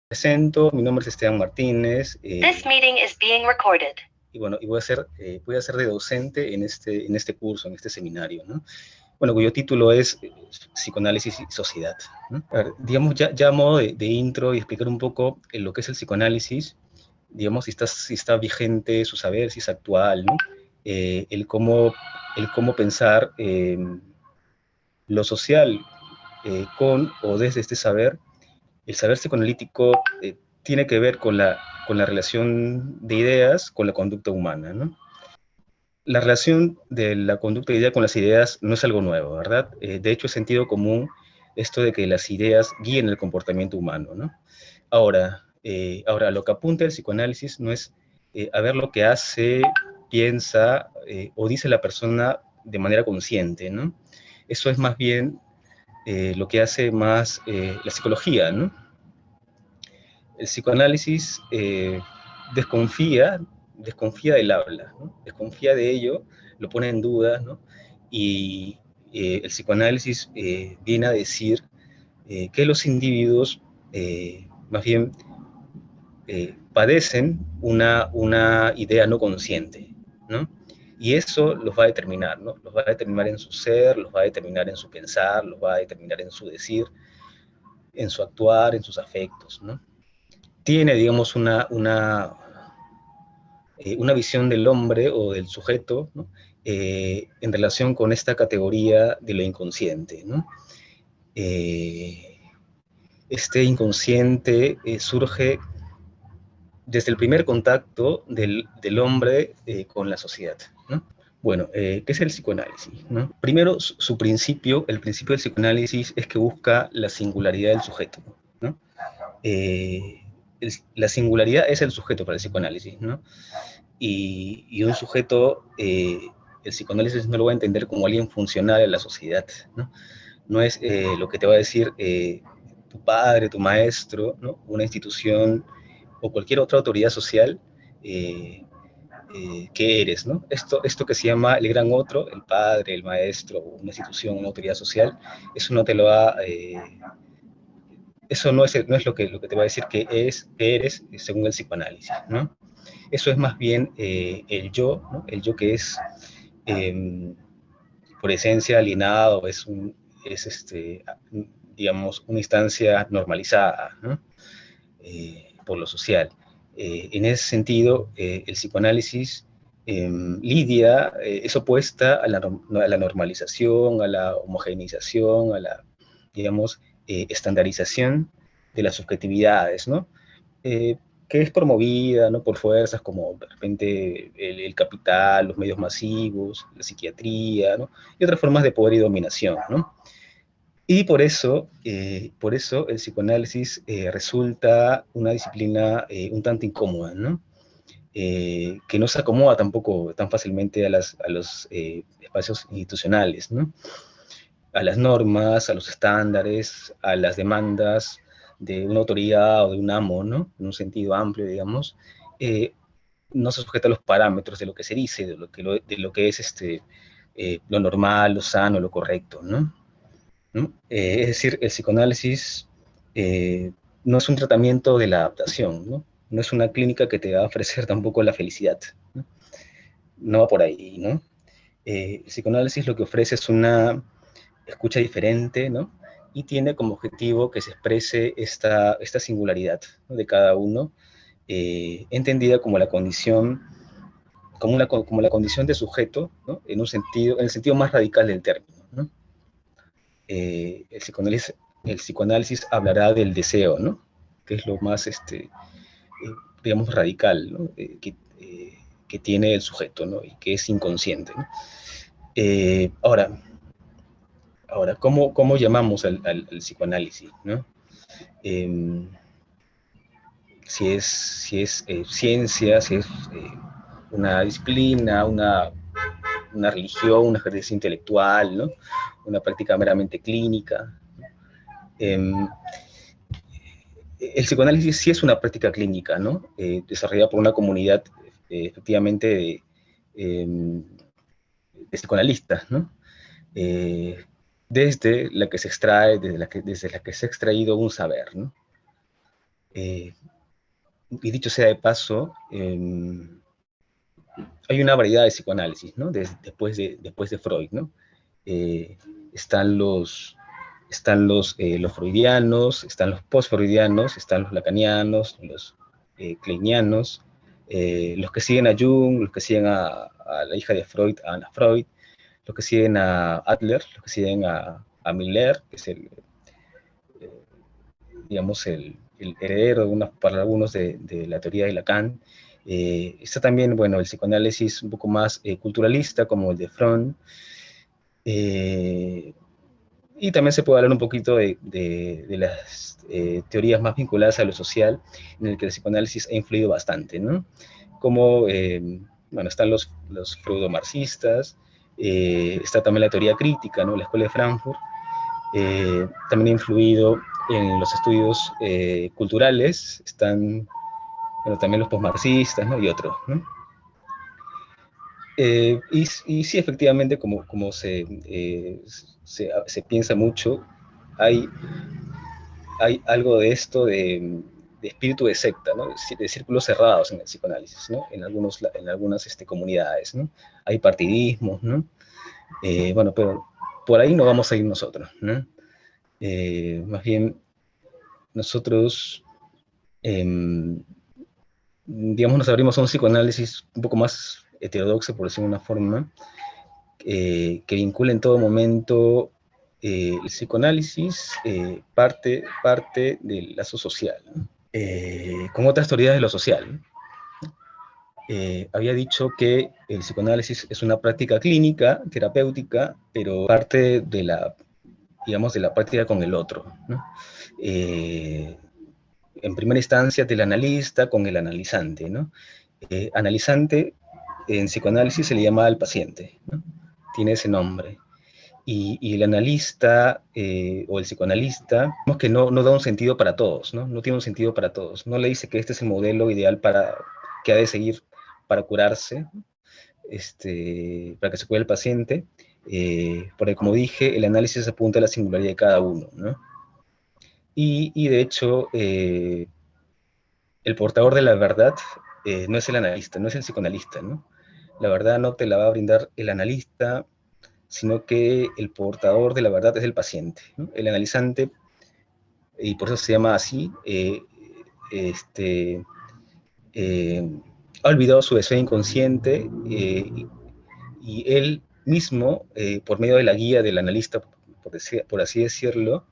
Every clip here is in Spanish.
Presento, mi nombre es Esteban Martínez. This meeting is being recorded. Y bueno, voy a ser de docente en este curso, en este seminario, ¿no? Bueno, cuyo título es Psicoanálisis y Sociedad, ¿no? A ver, digamos, ya a modo de intro y explicar un poco lo que es el psicoanálisis, digamos, si está vigente su saber, si es actual, ¿no? El cómo pensar lo social con o desde este saber. El saber psicoanalítico tiene que ver con la relación de ideas con la conducta humana, ¿no? La relación de la conducta de idea con las ideas no es algo nuevo, ¿verdad? De hecho, es sentido común esto de que las ideas guíen el comportamiento humano, ¿no? Ahora, lo que apunta el psicoanálisis no es a ver lo que hace, piensa o dice la persona de manera consciente, ¿no? Eso es más bien lo que hace más la psicología, ¿no? El psicoanálisis desconfía del habla, ¿no? Desconfía de ello, lo pone en duda, ¿no? Y el psicoanálisis viene a decir que los individuos más bien padecen una idea no consciente, ¿no? Y eso los va a determinar, ¿no? Los va a determinar en su ser, los va a determinar en su pensar, los va a determinar en su decir, en su actuar, en sus afectos, ¿no? Tiene, digamos, una visión del hombre o del sujeto, ¿no? En relación con esta categoría de lo inconsciente, ¿no? Este inconsciente surge desde el primer contacto del hombre con la sociedad, ¿no? Bueno, ¿qué es el psicoanálisis, ¿no? Primero, su principio, el principio del psicoanálisis es que busca la singularidad del sujeto, ¿no? La singularidad es el sujeto para el psicoanálisis, ¿no? Y un sujeto, el psicoanálisis no lo va a entender como alguien funcional en la sociedad, ¿no? No es lo que te va a decir tu padre, tu maestro, ¿no? Una institución o cualquier otra autoridad social que eres, ¿no? Esto que se llama el gran otro, el padre, el maestro, una institución, una autoridad social, eso no te lo va, eso no es lo que te va a decir que eres según el psicoanálisis, ¿no? Eso es más bien el yo, ¿no? El yo que es eh, por esencia alienado, digamos, una instancia normalizada, ¿no? Por lo social. En ese sentido, el psicoanálisis lidia, es opuesta a la normalización, a la homogeneización, a la, digamos, estandarización de las subjetividades, ¿no? Eh, que es promovida, ¿no? Por fuerzas como de repente el capital, los medios masivos, la psiquiatría, ¿no? Y otras formas de poder y dominación, ¿no? Y por eso el psicoanálisis resulta una disciplina un tanto incómoda, ¿no? Que no se acomoda tampoco tan fácilmente a los espacios institucionales, ¿no? A las normas, a los estándares, a las demandas de una autoridad o de un amo, ¿no? En un sentido amplio, digamos, no se sujeta a los parámetros de lo que se dice, de lo que es lo normal, lo sano, lo correcto, ¿no? ¿No? Es decir, el psicoanálisis no es un tratamiento de la adaptación, ¿no? No es una clínica que te va a ofrecer tampoco la felicidad, ¿no? No va por ahí, ¿no? El psicoanálisis lo que ofrece es una escucha diferente, ¿no? Y tiene como objetivo que se exprese esta singularidad, ¿no? De cada uno, entendida como la condición, como la condición de sujeto, ¿no? En el sentido más radical del término, ¿no? El psicoanálisis hablará del deseo, ¿no? Que es lo más, digamos, radical, ¿no? Que tiene el sujeto, ¿no? Y que es inconsciente, ¿no? Eh, ahora, ¿cómo llamamos al psicoanálisis, ¿no? Eh, si es ciencia, si es una disciplina, una religión, un ejercicio intelectual, ¿no? Una práctica meramente clínica. Eh, el psicoanálisis sí es una práctica clínica, ¿no? Desarrollada por una comunidad, efectivamente, de psicoanalistas, ¿no? Eh, desde la que se extrae, desde la que se ha extraído un saber, ¿no? Eh, y dicho sea de paso, hay una variedad de psicoanálisis, ¿no? Después de Freud, ¿no? Eh, están los freudianos, están los post-freudianos, están los lacanianos, los kleinianos, los que siguen a Jung, los que siguen a la hija de Freud, a Anna Freud, los que siguen a Adler, los que siguen a Miller, que es eh, digamos, el heredero para algunos de la teoría de Lacan. Está también, bueno, el psicoanálisis un poco más culturalista, como el de Fromm, eh, y también se puede hablar un poquito de las teorías más vinculadas a lo social, en el que el psicoanálisis ha influido bastante, ¿no? Como, bueno, están los freudomarxistas, está también la teoría crítica, ¿no? La Escuela de Frankfurt, también ha influido en los estudios culturales, están, bueno, también los postmarxistas, ¿no? Y otros, ¿no? Y sí, efectivamente, como se piensa mucho, hay, hay algo de esto de espíritu de secta, ¿no? De círculos cerrados en el psicoanálisis, ¿no? En algunas comunidades, ¿no? Hay partidismos, ¿no? Bueno, pero por ahí no vamos a ir nosotros, ¿no? Más bien, nosotros, digamos, nos abrimos a un psicoanálisis un poco más heterodoxo, por decirlo de una forma, que vincula en todo momento el psicoanálisis, parte del lazo social, ¿no? Con otras teorías de lo social. Había dicho que el psicoanálisis es una práctica clínica, terapéutica, pero parte de la, digamos, de la práctica con el otro, ¿no? Eh, en primera instancia del analista con el analizante, ¿no? Analizante en psicoanálisis se le llama al paciente, ¿no? Tiene ese nombre. Y el analista o el psicoanalista, vemos que no da un sentido para todos, ¿no? No tiene un sentido para todos. No le dice que este es el modelo ideal que ha de seguir para curarse, para que se cure el paciente, porque como dije, el análisis apunta a la singularidad de cada uno, ¿no? Y de hecho, el portador de la verdad no es el analista, no es el psicoanalista, ¿no? La verdad no te la va a brindar el analista, sino que el portador de la verdad es el paciente, ¿no? El analizante, y por eso se llama así, este, eh, ha olvidado su deseo inconsciente y él mismo, por medio de la guía del analista, por así decirlo,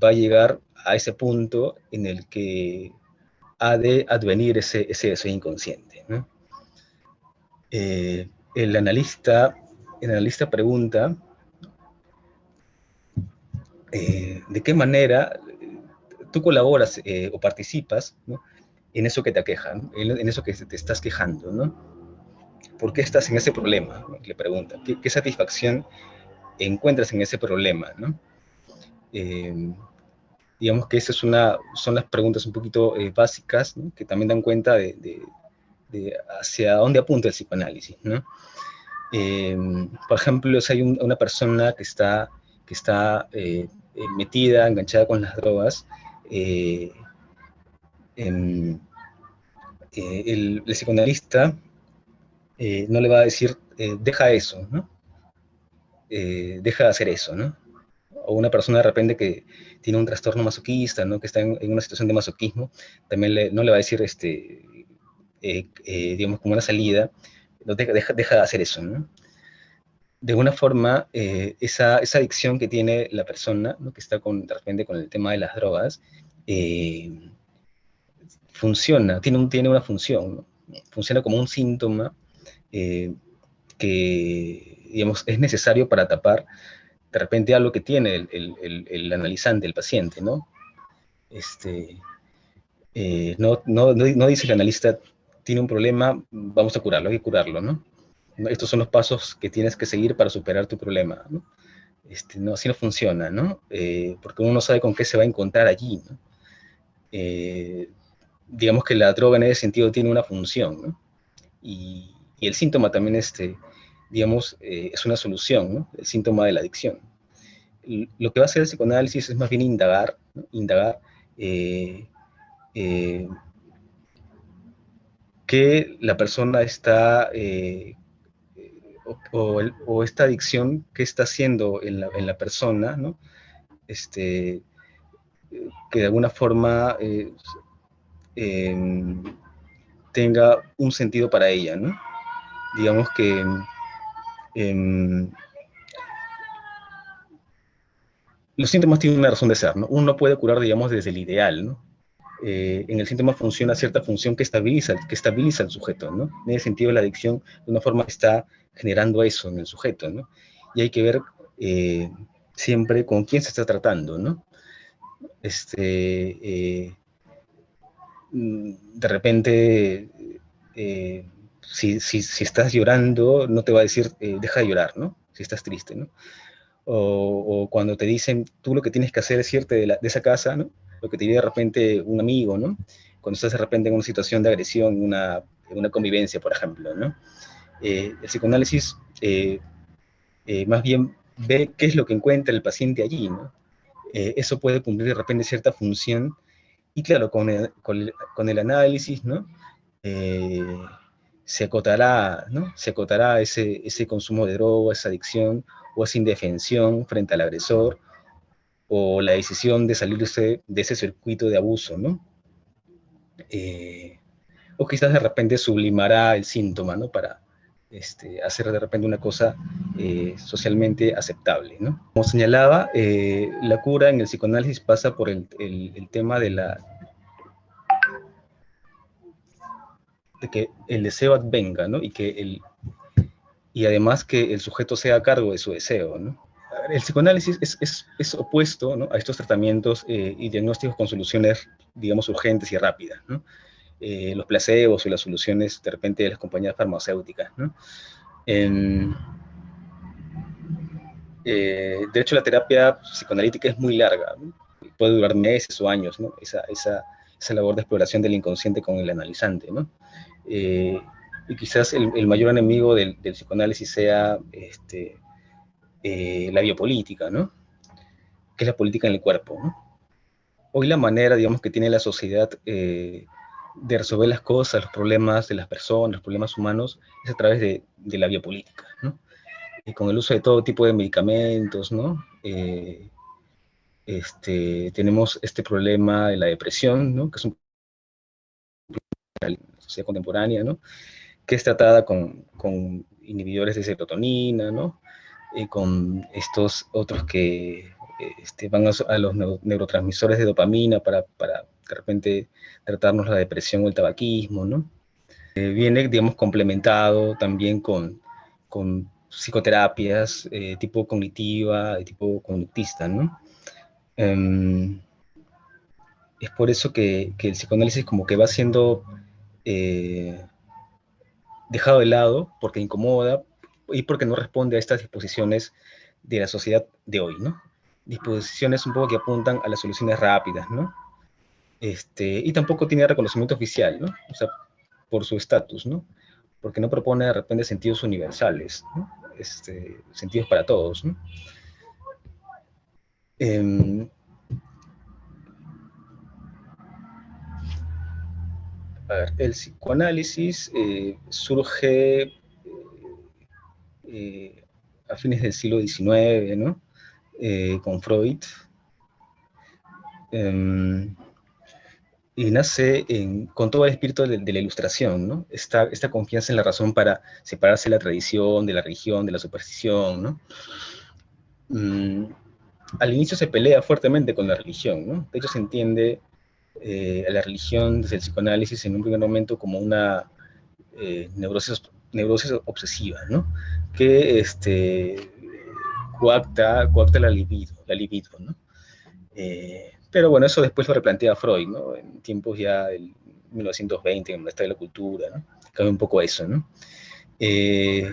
va a llegar a ese punto en el que ha de advenir ese deseo inconsciente, ¿no? Eh, el, analista, el analista pregunta de qué manera tú colaboras o participas, ¿no? En eso que te aqueja, ¿no? En eso que te estás quejando, ¿no? ¿Por qué estás en ese problema? ¿No? Le pregunta. ¿Qué satisfacción encuentras en ese problema? ¿No? Eh, digamos que esas son las preguntas un poquito básicas, ¿no? Que también dan cuenta de hacia dónde apunta el psicoanálisis, ¿no? Por ejemplo, si hay una persona que está metida, enganchada con las drogas, eh, em, el psicoanalista no le va a decir, deja eso, ¿no? Deja de hacer eso, ¿no? O una persona de repente que tiene un trastorno masoquista, ¿no? Que está en una situación de masoquismo, también no le va a decir, digamos, como una salida, no, deja de hacer eso, ¿no? De alguna forma, esa adicción que tiene la persona, ¿no? Que está de repente con el tema de las drogas, eh, funciona, tiene una función, ¿no? Funciona como un síntoma eh, que, digamos, es necesario para tapar de repente algo que tiene el analizante, el paciente, ¿no? Este, no dice el analista, tiene un problema, vamos a curarlo, hay que curarlo, ¿no? Estos son los pasos que tienes que seguir para superar tu problema, ¿no? No, así no funciona, ¿no? Porque uno no sabe con qué se va a encontrar allí, ¿no? Eh, digamos que la droga en ese sentido tiene una función, ¿no? Y el síntoma también, digamos, es una solución, ¿no? El síntoma de la adicción. Lo que va a hacer el psicoanálisis es más bien indagar, ¿no? Indagar eh, que la persona está, o esta adicción, qué está haciendo en la persona, ¿no? Este, que de alguna forma eh, tenga un sentido para ella, ¿no? Digamos que eh, los síntomas tienen una razón de ser, ¿no? Uno no puede curar, digamos, desde el ideal, ¿no? En el síntoma funciona cierta función que estabiliza al sujeto, ¿no? En ese sentido, la adicción, de una forma, está generando eso en el sujeto, ¿no? Y hay que ver siempre con quién se está tratando, ¿no? De repente, si estás llorando, no te va a decir, deja de llorar, ¿no? Si estás triste, ¿no? O cuando te dicen, tú lo que tienes que hacer es irte de esa casa, ¿no? Lo que te diría de repente un amigo, ¿no? Cuando estás de repente en una situación de agresión, una convivencia, por ejemplo, ¿no? El psicoanálisis más bien ve qué es lo que encuentra el paciente allí, ¿no? Eso puede cumplir de repente cierta función, y claro, con el análisis, ¿no? Eh, se acotará, ¿no? Se acotará ese consumo de droga, esa adicción, o esa indefensión frente al agresor, o la decisión de salirse de ese circuito de abuso, ¿no? Eh, o quizás de repente sublimará el síntoma, ¿no? Para hacer de repente una cosa socialmente aceptable, ¿no? Como señalaba, la cura en el psicoanálisis pasa por el tema de que el deseo advenga, ¿no? Y además que el sujeto sea a cargo de su deseo, ¿no? El psicoanálisis es opuesto, ¿no? A estos tratamientos y diagnósticos con soluciones, digamos, urgentes y rápidas, ¿no? Los placebos o las soluciones de repente de las compañías farmacéuticas, ¿no? En, de hecho, la terapia psicoanalítica es muy larga, ¿no? Puede durar meses o años, ¿no? Esa labor de exploración del inconsciente con el analizante, ¿no? Y quizás el mayor enemigo del psicoanálisis sea la biopolítica, ¿no? Que es la política en el cuerpo, ¿no? Hoy la manera, digamos, que tiene la sociedad de resolver las cosas, los problemas de las personas, los problemas humanos, es a través de la biopolítica, ¿no? Y con el uso de todo tipo de medicamentos, ¿no? Tenemos este problema de la depresión, ¿no? Que es un problema de la sociedad contemporánea, ¿no? Que es tratada con inhibidores de serotonina, ¿no? Con estos otros que van a los neurotransmisores de dopamina para de repente tratarnos la depresión o el tabaquismo, ¿no? Viene, digamos, complementado también con psicoterapias tipo cognitiva, de tipo conductista, ¿no? Um, es por eso que el psicoanálisis como que va siendo eh, dejado de lado porque incomoda y porque no responde a estas disposiciones de la sociedad de hoy, ¿no? Disposiciones un poco que apuntan a las soluciones rápidas, ¿no? Y tampoco tiene reconocimiento oficial, ¿no? O sea, por su estatus, ¿no? Porque no propone de repente sentidos universales, ¿no? Sentidos para todos, ¿no? Eh, a ver, el psicoanálisis surge a fines del siglo XIX, ¿no? Con Freud, y nace con todo el espíritu de la ilustración, ¿no? Esta confianza en la razón para separarse de la tradición, de la religión, de la superstición, ¿no? Mm, Al inicio se pelea fuertemente con la religión, ¿no? De hecho, se entiende a la religión desde el psicoanálisis en un primer momento como una neurosis obsesiva, ¿no? Que coacta la libido, ¿no? Pero bueno, eso después lo replantea Freud, ¿no? En tiempos ya del 1920, en la historia de la cultura, ¿no? Cambia un poco eso, ¿no? Eh,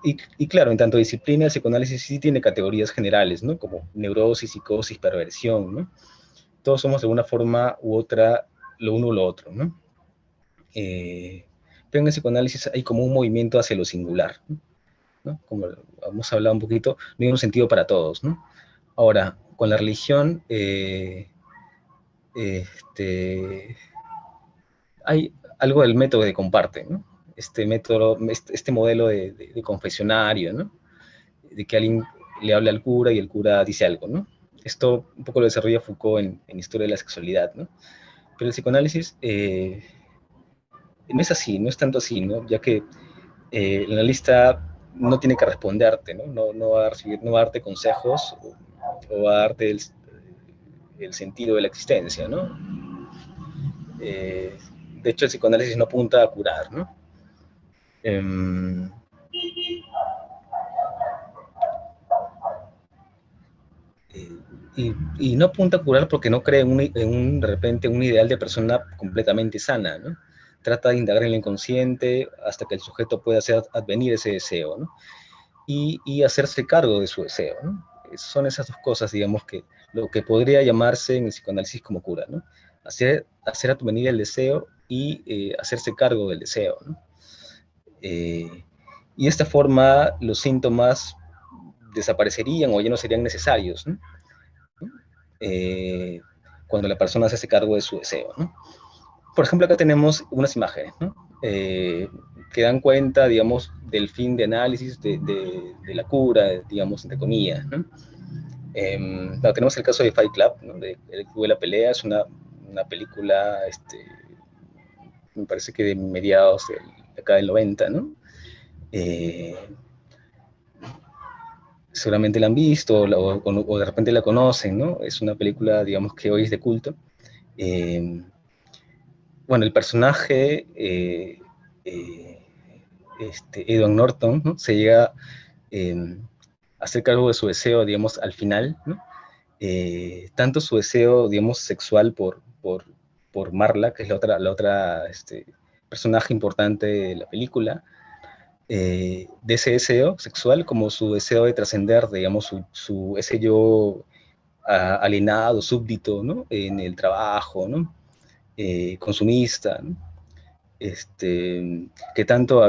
y claro, en tanto disciplina, el psicoanálisis sí tiene categorías generales, ¿no? Como neurosis, psicosis, perversión, ¿no? Todos somos de una forma u otra lo uno o lo otro, ¿no? Pero en el psicoanálisis hay como un movimiento hacia lo singular, ¿no? Como hemos hablado un poquito, no hay un sentido para todos, ¿no? Ahora, con la religión hay algo del método de comparte, ¿no? Este método, este modelo de confesionario, ¿no? De que alguien le habla al cura y el cura dice algo, ¿no? Esto un poco lo desarrolla Foucault en Historia de la Sexualidad, ¿no? Pero el psicoanálisis no es así, no es tanto así, ¿no? Ya que el analista no tiene que responderte, ¿no? No va a recibir, no va a darte consejos o va a darte el sentido de la existencia, ¿no? De hecho, el psicoanálisis no apunta a curar, ¿no? Eh, y no apunta a curar porque no cree de repente un ideal de persona completamente sana, ¿no? Trata de indagar en el inconsciente hasta que el sujeto pueda hacer advenir ese deseo, ¿no? Y hacerse cargo de su deseo, ¿no? Son esas dos cosas, digamos, que lo que podría llamarse en el psicoanálisis como cura, ¿no? Hacer advenir el deseo y hacerse cargo del deseo, ¿no? Y de esta forma los síntomas desaparecerían o ya no serían necesarios, ¿no? Cuando la persona se hace cargo de su deseo, ¿no? Por ejemplo, acá tenemos unas imágenes, ¿no? Que dan cuenta, digamos, del fin de análisis de la cura, digamos, entre comillas, ¿no? Tenemos el caso de Fight Club, ¿no? De El Club de la Pelea, es una película, me parece que de mediados de acá del 90, ¿no? Eh, Seguramente la han visto o de repente la conocen, ¿no? Es una película, digamos, que hoy es de culto. Eh, bueno, el personaje, Edward Norton, ¿no? Se llega eh, a hacer cargo de su deseo, digamos, al final, ¿no? Tanto su deseo, digamos, sexual por Marla, que es la otra personaje importante de la película, de ese deseo sexual, como su deseo de trascender, digamos, ese yo alienado, súbdito, ¿no? En el trabajo, ¿no? Consumista, ¿no? Que tanto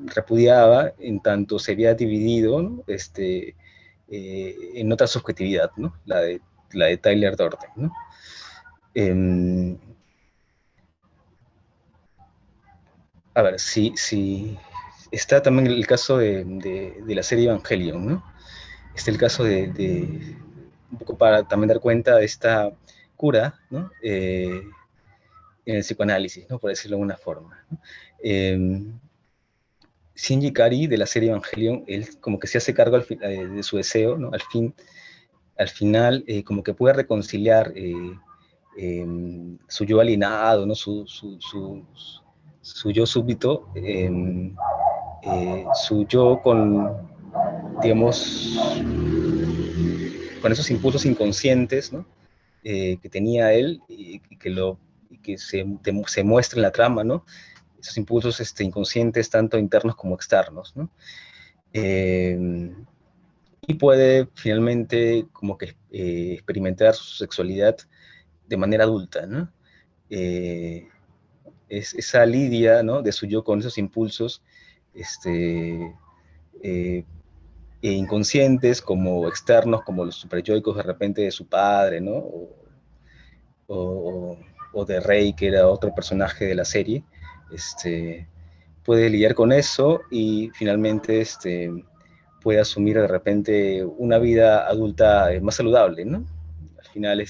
repudiaba, en tanto se había dividido, ¿no? En otra subjetividad, ¿no? La de Tyler Durden, ¿no? Eh, a ver, si está también el caso de la serie Evangelion, ¿no? Está el caso un poco para también dar cuenta de esta cura, ¿no? En el psicoanálisis, ¿no? Por decirlo de alguna forma, ¿no? Shinji Ikari de la serie Evangelion, él como que se hace cargo de su deseo, ¿no? Al final, como que puede reconciliar su yo alienado, ¿no? Su yo súbdito, su yo digamos, con esos impulsos inconscientes, ¿no? Que tenía él y que se muestra en la trama, ¿no? Esos impulsos inconscientes, tanto internos como externos, ¿no? Y puede finalmente como que experimentar su sexualidad de manera adulta, ¿no? Eh, esa lidia, ¿no? De su yo con esos impulsos eh, inconscientes como externos, como los superyoicos de repente de su padre, ¿no? O, o de Rey, que era otro personaje de la serie, puede lidiar con eso y finalmente puede asumir de repente una vida adulta más saludable, ¿no? Al final,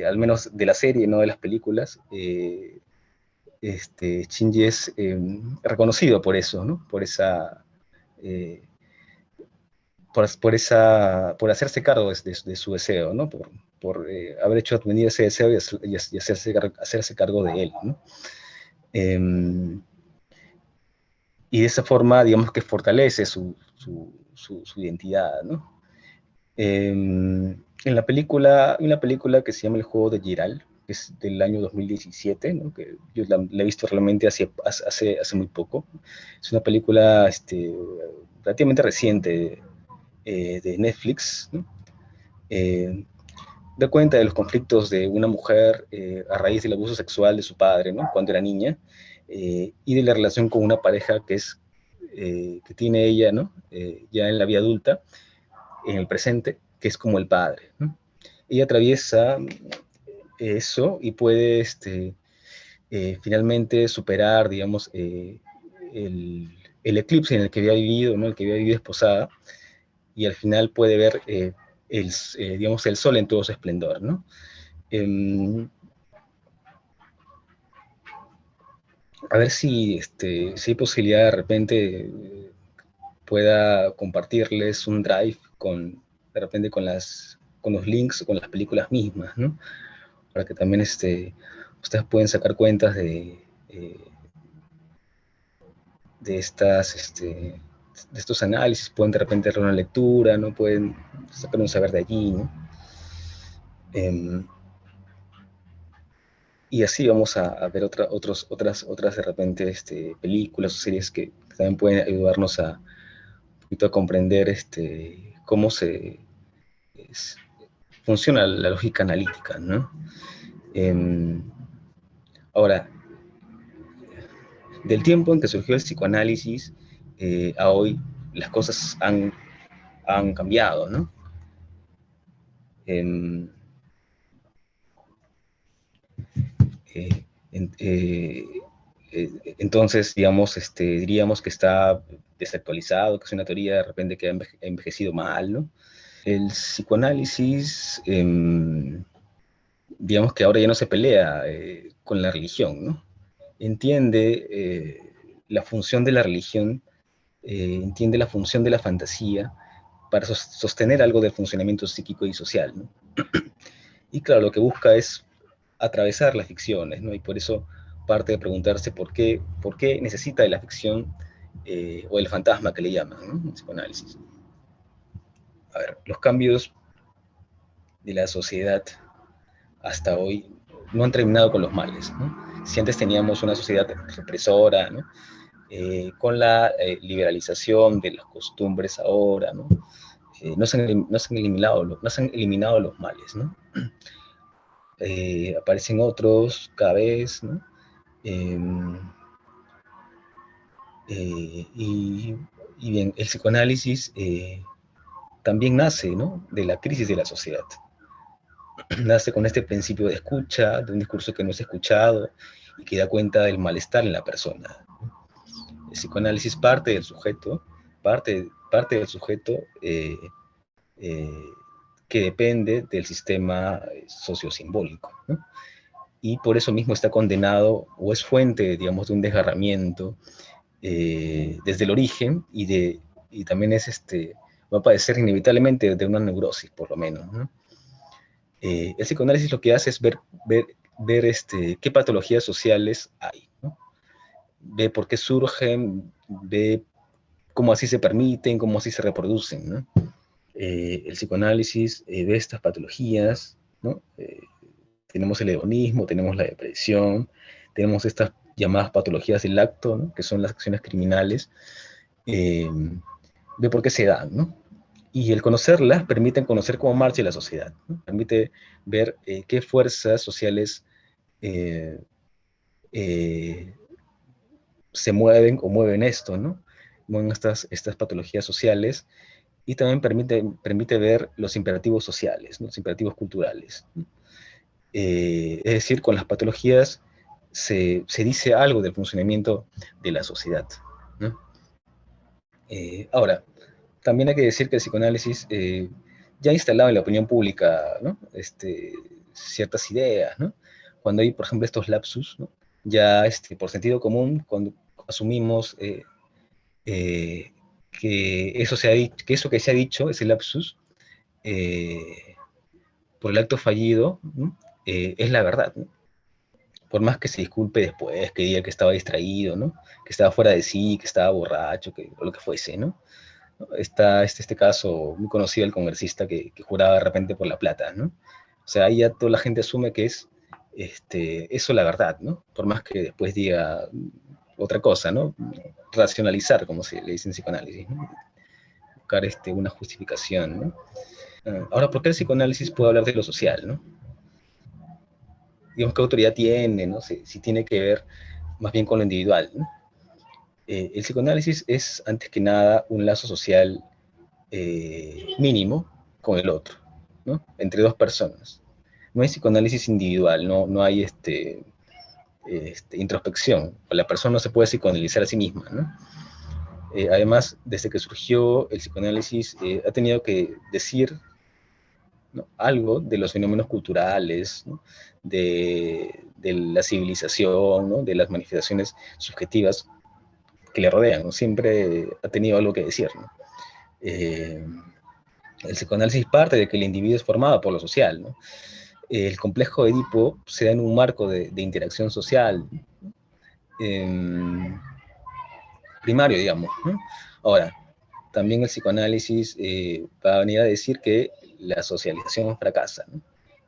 al menos de la serie, no de las películas, Shinji es reconocido por eso, ¿no? Eh, por hacerse cargo de su deseo, ¿no? Por haber hecho advenir ese deseo y hacerse cargo de él, ¿no? Y de esa forma, digamos que fortalece su identidad, ¿no? En la película, hay una película que se llama El Juego de Giral, que es del año 2017, ¿no? Que yo la he visto realmente hace muy poco. Es una película relativamente reciente de Netflix, ¿no? Da cuenta de los conflictos de una mujer a raíz del abuso sexual de su padre, ¿no? Cuando era niña, y de la relación con una pareja que tiene ella, ¿no? Ya en la vida adulta, en el presente. que es como el padre, ¿no? Ella atraviesa eso y puede finalmente superar, digamos, el eclipse en el que había vivido, ¿no? El que había vivido esposada, y al final puede ver digamos, el sol en todo su esplendor, ¿no? A ver si hay posibilidad de repente pueda compartirles un drive de repente con los links, con las películas mismas, ¿no? Para que también ustedes pueden sacar cuentas de de estos análisis, pueden de repente dar una lectura, ¿no? Pueden sacar un saber de allí, ¿no? Y así vamos a ver otras de repente películas o series que también pueden ayudarnos un poquito a comprender cómo es- funciona la lógica analítica, ¿no? Em, Ahora, del tiempo en que surgió el psicoanálisis a hoy, las cosas han cambiado, ¿no? Em, eh, en- eh, entonces, digamos, diríamos que está desactualizado, que es una teoría de repente que ha envejecido mal, ¿no? El psicoanálisis, digamos que ahora ya no se pelea con la religión, ¿no? Entiende la función de la religión, entiende la función de la fantasía para sostener algo del funcionamiento psíquico y social, ¿no? Y claro, lo que busca es atravesar las ficciones, ¿no? Y por eso parte de preguntarse por qué necesita de la ficción o el fantasma que le llaman, ¿no? En psicoanálisis. A ver, los cambios de la sociedad hasta hoy no han terminado con los males, ¿no? Si antes teníamos una sociedad represora, ¿no? Con la liberalización de las costumbres ahora, ¿no? No se han eliminado los males, ¿no? Aparecen otros cada vez, ¿no? Eh, y, y, bien, el psicoanálisis también nace, ¿no? De la crisis de la sociedad. Nace con este principio de escucha, de un discurso que no es escuchado y que da cuenta del malestar en la persona. El psicoanálisis parte del sujeto eh, que depende del sistema sociosimbólico, ¿no? Y por eso mismo está condenado o es fuente, digamos, de un desgarramiento desde el origen y también va a padecer inevitablemente de una neurosis, por lo menos, ¿no? El psicoanálisis lo que hace es ver qué patologías sociales hay, ¿no? Ve por qué surgen, ve cómo así se permiten, cómo así se reproducen, ¿no? El psicoanálisis ve estas patologías, ¿no? Tenemos el hedonismo, tenemos la depresión, tenemos estas llamadas patologías del acto, ¿no? Que son las acciones criminales, eh, ve por qué se dan, ¿no? Y el conocerlas permite conocer cómo marcha la sociedad, ¿no? Permite ver qué fuerzas sociales eh, eh, se mueven o mueven esto, ¿no? Mueven estas patologías sociales y también permite ver los imperativos sociales, ¿no? Los imperativos culturales, ¿no? Es decir, con las patologías se dice algo del funcionamiento de la sociedad, ¿no? Ahora, también hay que decir que el psicoanálisis ya ha instalado en la opinión pública, ¿no? Ciertas ideas, ¿no? Cuando hay, por ejemplo, estos lapsus, ¿no? Ya por sentido común, cuando asumimos eh, que eso que se ha dicho, ese lapsus, eh, por el acto fallido, ¿no? Es la verdad, ¿no? Por más que se disculpe después, que diga que estaba distraído, ¿no? Que estaba fuera de sí, que estaba borracho, o lo que fuese, ¿no? Está este caso muy conocido del congresista que juraba de repente por la plata, ¿no? O sea, ahí ya toda la gente asume que es eso la verdad, ¿no? Por más que después diga otra cosa, ¿no? Racionalizar, como se le dice en psicoanálisis, ¿no? Buscar una justificación, ¿no? Ahora, ¿por qué el psicoanálisis puede hablar de lo social, ¿no? Digamos, ¿qué autoridad tiene, ¿no? Si tiene que ver más bien con lo individual, ¿no? El psicoanálisis es, antes que nada, un lazo social mínimo, con el otro, ¿no? Entre dos personas. No hay psicoanálisis individual, no hay introspección. La persona no se puede psicoanalizar a sí misma, ¿no? Además, desde que surgió el psicoanálisis, ha tenido que decir, ¿no?, algo de los fenómenos culturales, ¿no?, de la civilización, ¿no?, de las manifestaciones subjetivas que le rodean, ¿no? Siempre ha tenido algo que decir, ¿no? El psicoanálisis parte de que el individuo es formado por lo social, ¿no? El complejo de Edipo se da en un marco de interacción social eh, primario, digamos, ¿no? Ahora, también el psicoanálisis va a venir a decir que la socialización fracasa, ¿no?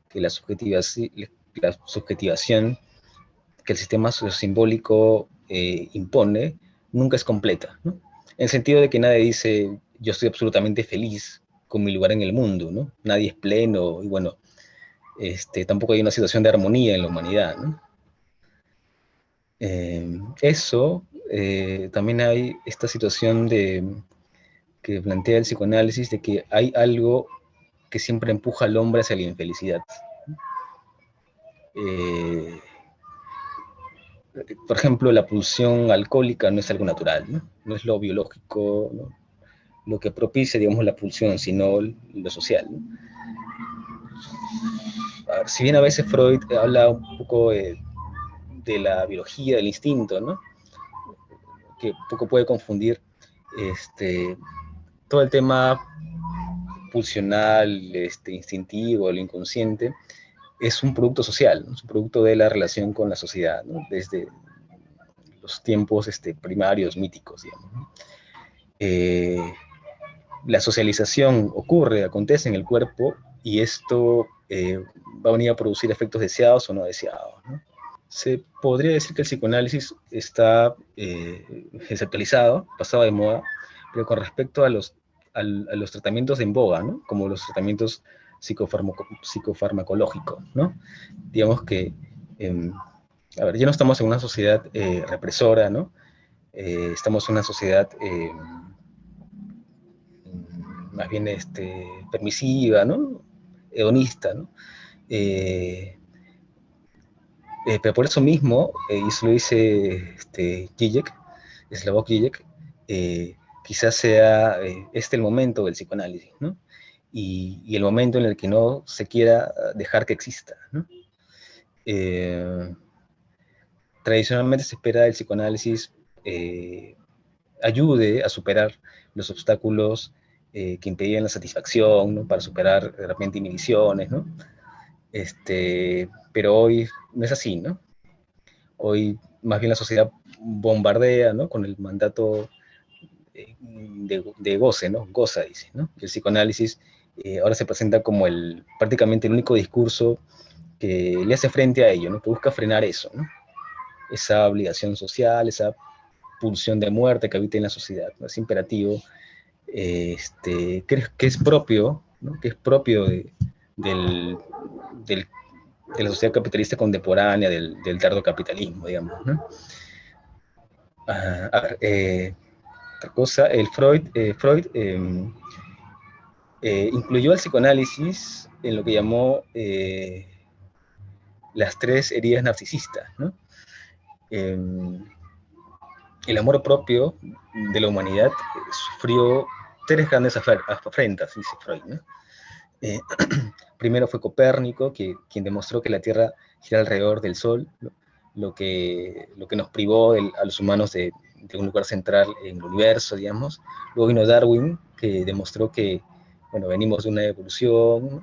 Que la subjetivación que el sistema simbólico impone nunca es completa, ¿no? En el sentido de que nadie dice, yo estoy absolutamente feliz con mi lugar en el mundo, ¿no? Nadie es pleno, y bueno, tampoco hay una situación de armonía en la humanidad, ¿no? También hay esta situación que plantea el psicoanálisis de que hay algo que siempre empuja al hombre hacia la infelicidad. Eh, por ejemplo, la pulsión alcohólica no es algo natural, ¿no? No es lo biológico, ¿no?, lo que propicia, digamos, la pulsión, sino lo social, ¿no? A ver, si bien a veces Freud habla un poco de la biología del instinto, ¿no?, que un poco puede confundir todo el tema pulsional, instintivo, el inconsciente, es un producto social, ¿no? Es un producto de la relación con la sociedad, ¿no?, desde los tiempos primarios, míticos, digamos, ¿no? La socialización acontece en el cuerpo, y esto va a venir a producir efectos deseados o no deseados, ¿no? Se podría decir que el psicoanálisis está desactualizado, pasado de moda, pero con respecto a los tratamientos en boga, ¿no?, como los tratamientos psicofarmacológicos, ¿no? Digamos que, a ver, ya no estamos en una sociedad represora, ¿no? Estamos en una sociedad más bien permisiva, ¿no?, hedonista, ¿no? Eh, pero por eso mismo, y eso lo dice Zizek, Slavoj Zizek, quizás sea el momento del psicoanálisis, ¿no? Y el momento en el que no se quiera dejar que exista, ¿no? Tradicionalmente se espera del psicoanálisis ayude a superar los obstáculos que impedían la satisfacción, ¿no?, para superar de repente inhibiciones, ¿no? Pero hoy no es así, ¿no? Hoy más bien la sociedad bombardea, ¿no?, con el mandato de goce, ¿no? Goza, dice, ¿no? El psicoanálisis ahora se presenta como prácticamente el único discurso que le hace frente a ello, ¿no?, que busca frenar eso, ¿no?, esa obligación social, esa pulsión de muerte que habita en la sociedad, ¿no? Es imperativo, que es propio, ¿no?, que es propio del, del, de la sociedad capitalista contemporánea, del tardo capitalismo, digamos, ¿no? A ver, otra cosa, Freud incluyó el psicoanálisis en lo que llamó las tres heridas narcisistas, ¿no? Eh, el amor propio de la humanidad sufrió tres grandes afrentas, dice Freud, ¿no? Eh, Primero fue Copérnico, quien demostró que la Tierra gira alrededor del Sol, ¿no?, lo que nos privó a los humanos de un lugar central en el universo, digamos. Luego vino Darwin, que demostró que, bueno, venimos de una evolución, ¿no?,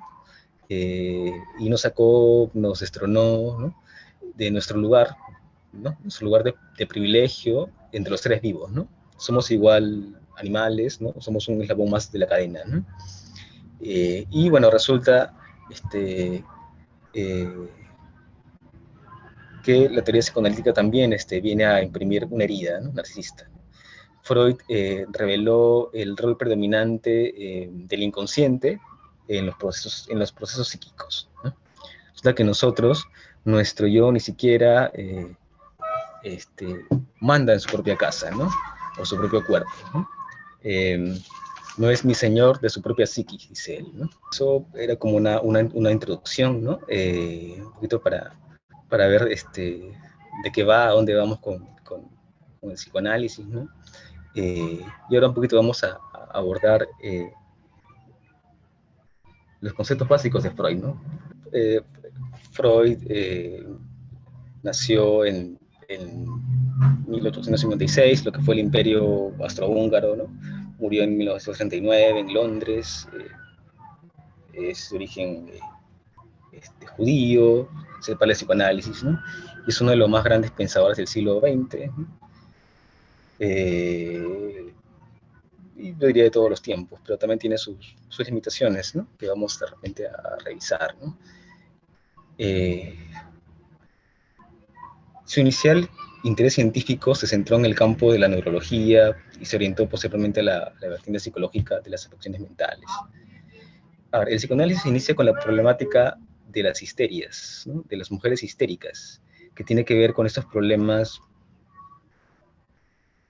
y nos destronó, ¿no?, de nuestro lugar, ¿no?, nuestro lugar de privilegio entre los seres vivos, ¿no? Somos igual animales, ¿no? Somos un eslabón más de la cadena, ¿no? Y bueno, resulta eh, que la teoría psicoanalítica también viene a imprimir una herida, ¿no?, narcisista. Freud reveló el rol predominante del inconsciente en los procesos psíquicos, ¿no? Resulta que nosotros, nuestro yo ni siquiera manda en su propia casa, ¿no?, o su propio cuerpo, ¿no? no es mi señor de su propia psiquis, dice él, ¿no? Eso era como una introducción, ¿no? Un poquito para ver de qué va, a dónde vamos con el psicoanálisis, ¿no? Y ahora un poquito vamos a abordar los conceptos básicos de Freud, ¿no? Freud nació en 1856, lo que fue el Imperio Austrohúngaro, ¿no? Murió en 1939 en Londres, es de origen judío, se para el psicoanálisis, ¿no? Y es uno de los más grandes pensadores del siglo XX, ¿no? Y yo diría de todos los tiempos, pero también tiene sus limitaciones, ¿no? Que vamos de repente a revisar, ¿no? Su inicial interés científico se centró en el campo de la neurología y se orientó posteriormente a la vertiente psicológica de las afecciones mentales. Ahora, el psicoanálisis inicia con la problemática de las histerias, ¿no? De las mujeres histéricas, que tiene que ver con estos problemas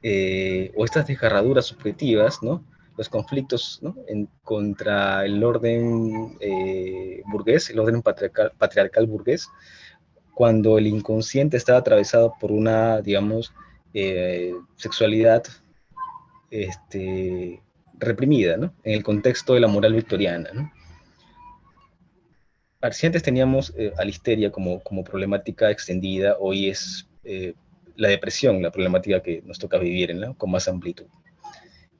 o estas desgarraduras subjetivas, ¿no? Los conflictos, ¿no? Contra el orden burgués, el orden patriarcal burgués, cuando el inconsciente está atravesado por una, digamos, sexualidad reprimida, ¿no? En el contexto de la moral victoriana, ¿no? Si antes teníamos a la histeria como problemática extendida, hoy es la depresión la problemática que nos toca vivir, ¿no? Con más amplitud.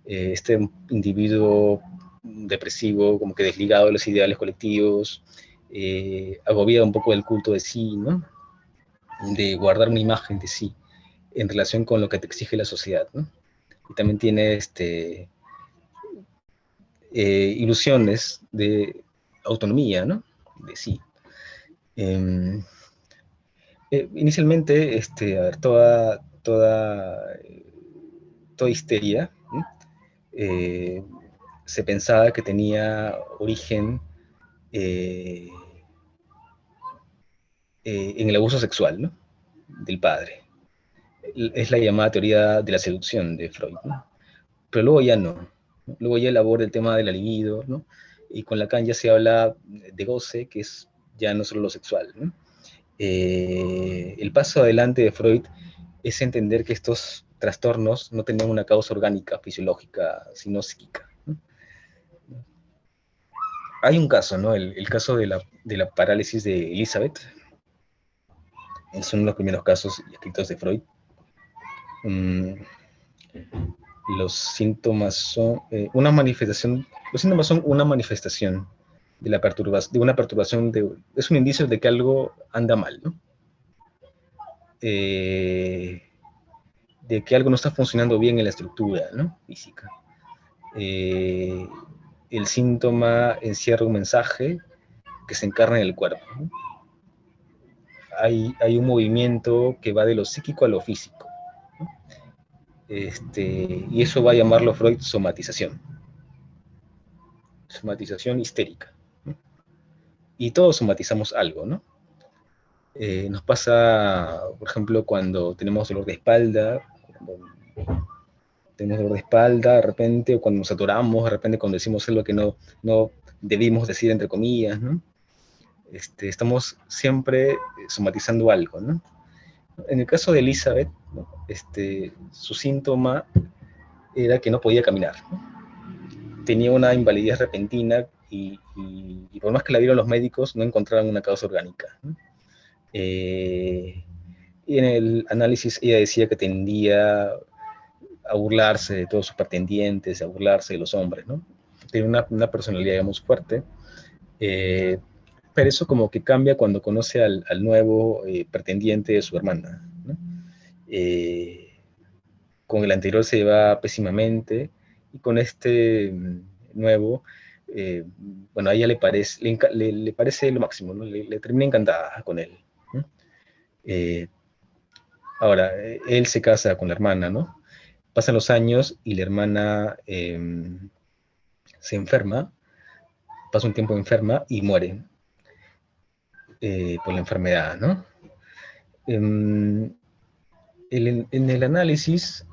Este individuo depresivo, como que desligado de los ideales colectivos, agobiado un poco del culto de sí, ¿no? De guardar una imagen de sí en relación con lo que te exige la sociedad, ¿no? Y también tiene ilusiones de autonomía, ¿no? De sí. Inicialmente, a ver, toda histeria, ¿no? Se pensaba que tenía origen en el abuso sexual, ¿no? Del padre. Es la llamada teoría de la seducción de Freud, ¿no? Pero luego ya no. Luego ya elabora el tema de la libido, ¿no? Y con Lacan ya se habla de goce, que es ya no solo lo sexual, ¿no? El paso adelante de Freud es entender que estos trastornos no tenían una causa orgánica, fisiológica, sino psíquica, ¿no? Hay un caso, ¿no? El caso de la parálisis de Elizabeth. Es uno de los primeros casos escritos de Freud. Los síntomas son los síntomas son una manifestación de una perturbación, es un indicio de que algo anda mal, ¿no? De que algo no está funcionando bien en la estructura, ¿no? Física. El síntoma encierra un mensaje que se encarna en el cuerpo, ¿no? Hay un movimiento que va de lo psíquico a lo físico, ¿no? Y eso va a llamarlo Freud somatización histérica, ¿no? Y todos somatizamos algo, ¿no? Nos pasa, por ejemplo, cuando tenemos dolor de espalda, de repente, o cuando nos atoramos, de repente cuando decimos algo que no debimos decir, entre comillas, ¿no? Estamos siempre somatizando algo, ¿no? En el caso de Elizabeth, ¿no? Su síntoma era que no podía caminar, ¿no? Tenía una invalidez repentina y por más que la vieron los médicos, no encontraron una causa orgánica, ¿no? Y en el análisis ella decía que tendía a burlarse de todos sus pretendientes, a burlarse de los hombres, ¿no? Tiene una personalidad, digamos, fuerte, pero eso como que cambia cuando conoce al nuevo pretendiente de su hermana, ¿no? Con el anterior se lleva pésimamente, y con este nuevo, bueno, a ella le parece lo máximo, ¿no? Le termina encantada con él, ¿no? Ahora, él se casa con la hermana, ¿no? Pasan los años y la hermana se enferma, pasa un tiempo enferma y muere por la enfermedad, ¿no? En el análisis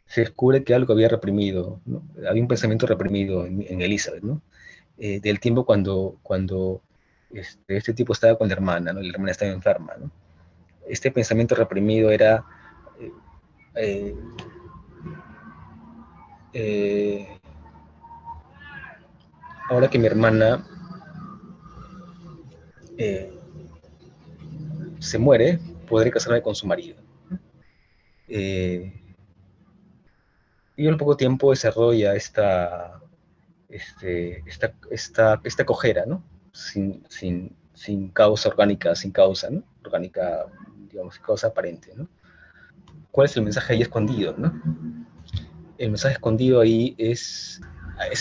se descubre que algo había reprimido, ¿no? Había un pensamiento reprimido en Elizabeth, ¿no? Del tiempo cuando este tipo estaba con la hermana, ¿no? La hermana estaba enferma, ¿no? Este pensamiento reprimido era, eh, eh, eh, ahora que mi hermana eh, se muere, podré casarme con su marido. Eh, y al poco tiempo desarrolla esta cojera, ¿no? Sin causa orgánica, sin causa, ¿no? Orgánica, digamos, causa aparente, ¿no? ¿Cuál es el mensaje ahí escondido, ¿no? El mensaje escondido ahí es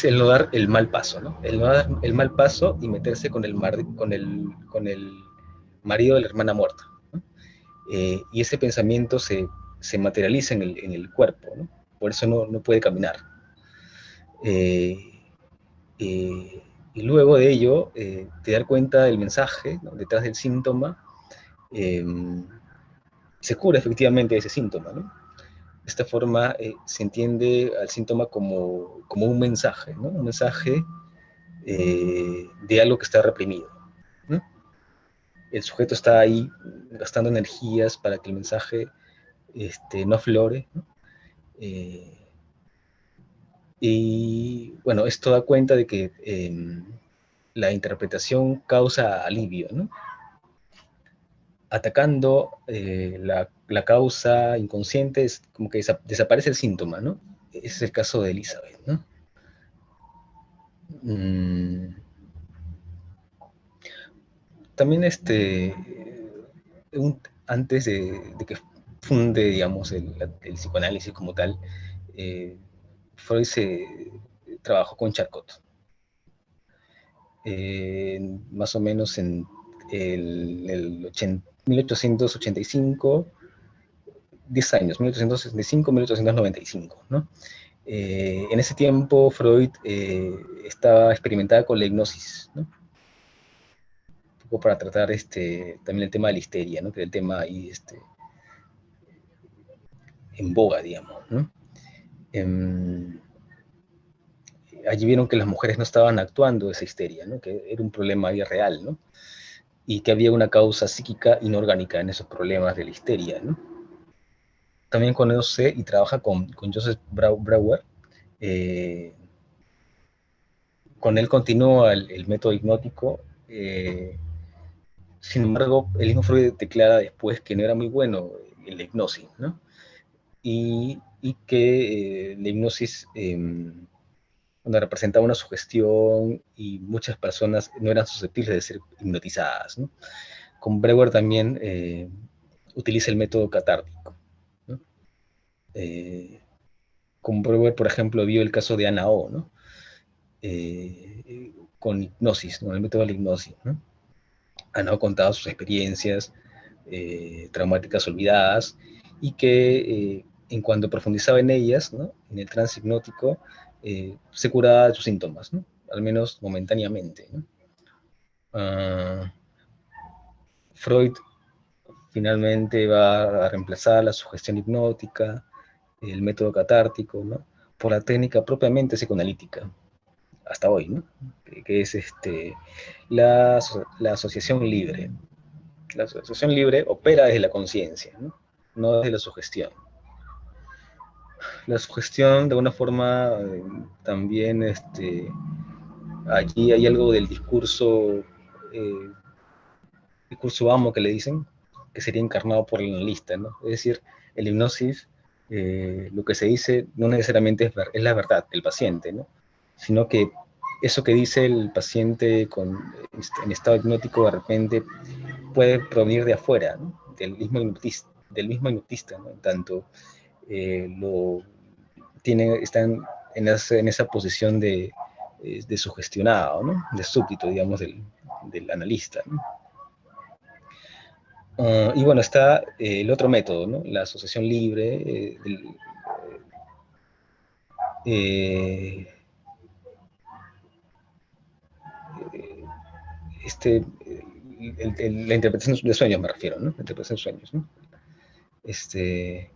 el no dar el mal paso, ¿no? El no dar el mal paso y meterse con el marido de la hermana muerta, ¿no? Y ese pensamiento se materializa en el cuerpo, ¿no? Por eso no puede caminar. Eh, eh, y luego de ello, te das cuenta del mensaje, ¿no? Detrás del síntoma, eh, se cura efectivamente ese síntoma, ¿no? De esta forma se entiende al síntoma como un mensaje, ¿no? Un mensaje de algo que está reprimido, ¿no? El sujeto está ahí gastando energías para que el mensaje no aflore, ¿no? Eh, y bueno, esto da cuenta de que la interpretación causa alivio, ¿no? Atacando la causa inconsciente, es como que desaparece el síntoma, ¿no? Ese es el caso de Elizabeth, ¿no? Mm, También antes de que funde, digamos, el psicoanálisis como tal, eh, Freud se trabajó con Charcot, más o menos en el 1885, 10 años, 1865, 1895, ¿no? En ese tiempo Freud estaba experimentada con la hipnosis, ¿no? Un poco para tratar también el tema de la histeria, ¿no? Que era el tema ahí en boga, digamos, ¿no? Em, Allí vieron que las mujeres no estaban actuando esa histeria, ¿no? Que era un problema ahí real, ¿no? Y que había una causa psíquica inorgánica en esos problemas de la histeria, ¿no? También conoce y trabaja con Joseph Brauer. eh, con él continúa el método hipnótico. Sin embargo, el mismo Freud declara después que no era muy bueno en la hipnosis, ¿no? Y que la hipnosis donde representaba una sugestión y muchas personas no eran susceptibles de ser hipnotizadas, ¿no? Con Breuer también utiliza el método catártico, ¿no? Eh, con Breuer, por ejemplo, vio el caso de Ana O, ¿no? Con hipnosis, ¿no? El método de la hipnosis, ¿no? Ana O contaba sus experiencias traumáticas olvidadas y que en cuanto profundizaba en ellas, ¿no? En el trance hipnótico, se curaba de sus síntomas, ¿no? Al menos momentáneamente, ¿no? Uh, Freud finalmente va a reemplazar la sugestión hipnótica, el método catártico, ¿no? Por la técnica propiamente psicoanalítica, hasta hoy, ¿no? Que es la, la asociación libre. La asociación libre opera desde la conciencia, ¿no? Desde la sugestión. La sugestión, de alguna forma, también allí hay algo del eh, discurso amo que le dicen, que sería encarnado por el analista, ¿no? Es decir, el hipnosis, lo que se dice no necesariamente es la verdad del paciente, ¿no? Sino que eso que dice el paciente en estado hipnótico de repente puede provenir de afuera, ¿no? Del mismo hipnotista, ¿no? En tanto están en esa posición de sugestionado, ¿no? De súbdito, digamos, del analista, ¿no? Y bueno, está el otro método, ¿no? La asociación libre, eh, este, la interpretación de sueños me refiero, ¿no? La interpretación de sueños, ¿no? Este,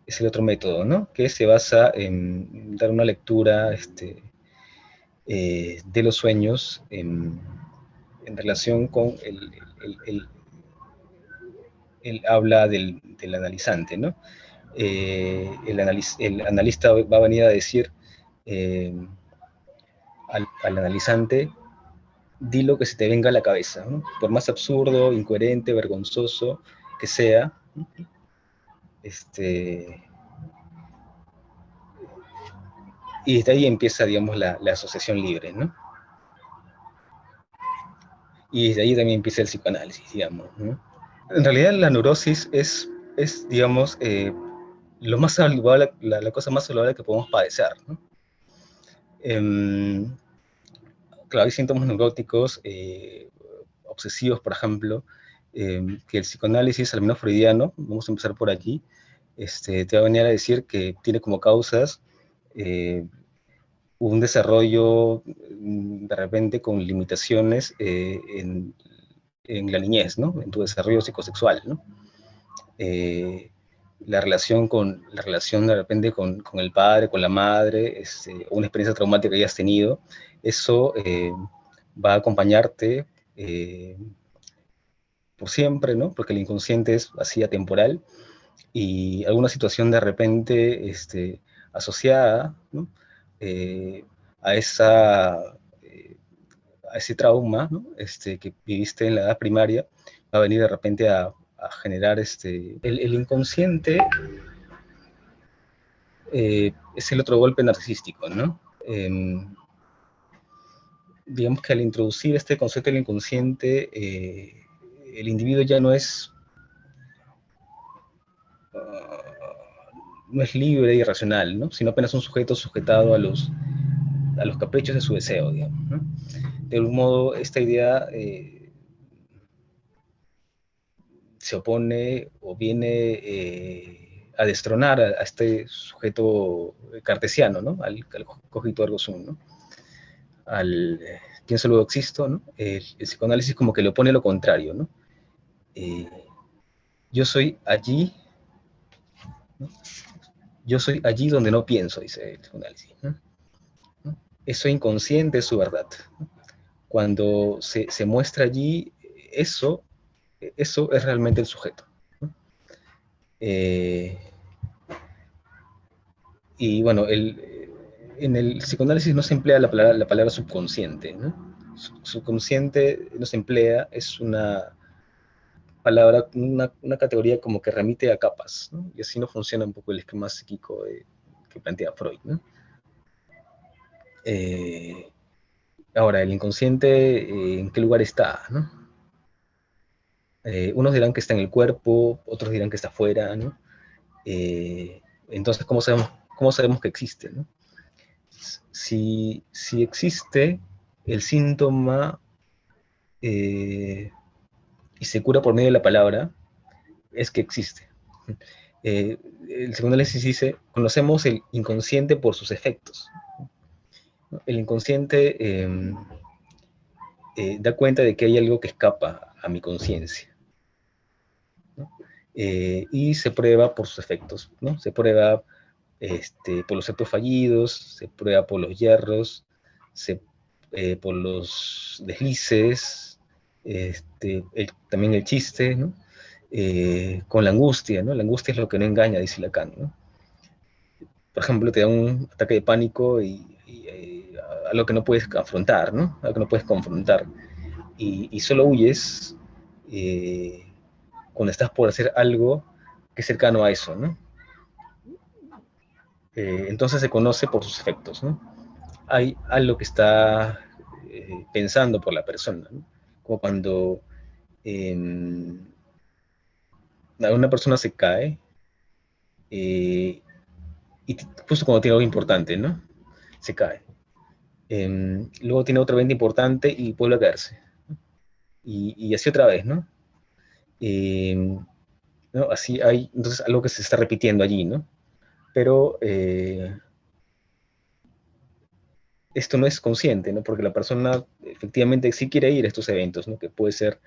es el otro método, ¿no? Que se basa en dar una lectura de los sueños en relación con el habla del analizante, ¿no? El analista va a venir a decir eh, al analizante, di lo que se te venga a la cabeza, ¿no? Por más absurdo, incoherente, vergonzoso que sea, este, y desde ahí empieza, digamos, la asociación libre, ¿no? Y desde ahí también empieza el psicoanálisis, digamos, ¿no? En realidad la neurosis es digamos, lo más saludable, la cosa más saludable que podemos padecer, ¿no? Em, claro, hay síntomas neuróticos, obsesivos, por ejemplo, que el psicoanálisis, al menos freudiano, vamos a empezar por aquí, te va a venir a decir que tiene como causas eh, un desarrollo de repente con limitaciones en la niñez, ¿no? En tu desarrollo psicosexual, ¿no? Eh, la relación de repente con el padre, con la madre, una experiencia traumática que hayas tenido, eso va a acompañarte eh, por siempre, ¿no? Porque el inconsciente es así atemporal y alguna situación de repente asociada, ¿no? eh, a, esa, eh, a ese trauma, ¿no? Que viviste en la edad primaria, va a venir de repente a generar el inconsciente, es el otro golpe narcisístico, ¿no? Digamos que al introducir este concepto del inconsciente, el individuo ya no es libre y racional, ¿no? Sino apenas un sujeto sujetado a los caprichos de su deseo, digamos, ¿no? De algún modo, esta idea se opone o viene a destronar a este sujeto cartesiano, ¿no? Al cogito ergo sum, ¿no? Al pienso luego existo, ¿no? El psicoanálisis como que le opone lo contrario, ¿no? Eh, yo soy allí, ¿no? Yo soy allí donde no pienso, dice el psicoanálisis, ¿no? Eso inconsciente es su verdad, ¿no? Cuando se muestra allí, eso, eso es realmente el sujeto, ¿no? Eh, y bueno, en el psicoanálisis no se emplea la palabra subconsciente, ¿no? Subconsciente no se emplea, es una palabra, una categoría como que remite a capas, ¿no? Y así no funciona un poco el esquema psíquico que plantea Freud, ¿no? Eh, ahora, el inconsciente, ¿en qué lugar está, no? Unos dirán que está en el cuerpo, otros dirán que está afuera, ¿no? Entonces, cómo sabemos que existe, ¿no? Si existe el síntoma y se cura por medio de la palabra, es que existe. El psicoanálisis dice, conocemos el inconsciente por sus efectos, ¿no? El inconsciente da cuenta de que hay algo que escapa a mi conciencia, ¿no? Y se prueba por sus efectos, ¿no? Se prueba por los actos fallidos, se prueba por los hierros, por los deslices, también el chiste, ¿no? Con la angustia, ¿no? La angustia es lo que no engaña, dice Lacan, ¿no? Por ejemplo, te da un ataque de pánico y algo que no puedes afrontar, ¿no? Algo que no puedes confrontar. Y solo huyes eh, cuando estás por hacer algo que es cercano a eso, ¿no? Entonces se conoce por sus efectos, ¿no? Hay algo que está pensando por la persona, ¿no? Como cuando eh, una persona se cae y justo cuando tiene algo importante, ¿no? Se cae. Luego tiene otro evento importante y vuelve a caerse. Y así otra vez, ¿no? Eh, ¿no? Así hay, entonces, algo que se está repitiendo allí, ¿no? Pero esto no es consciente, ¿no? Porque la persona efectivamente sí quiere ir a estos eventos, ¿no? Que puede ser,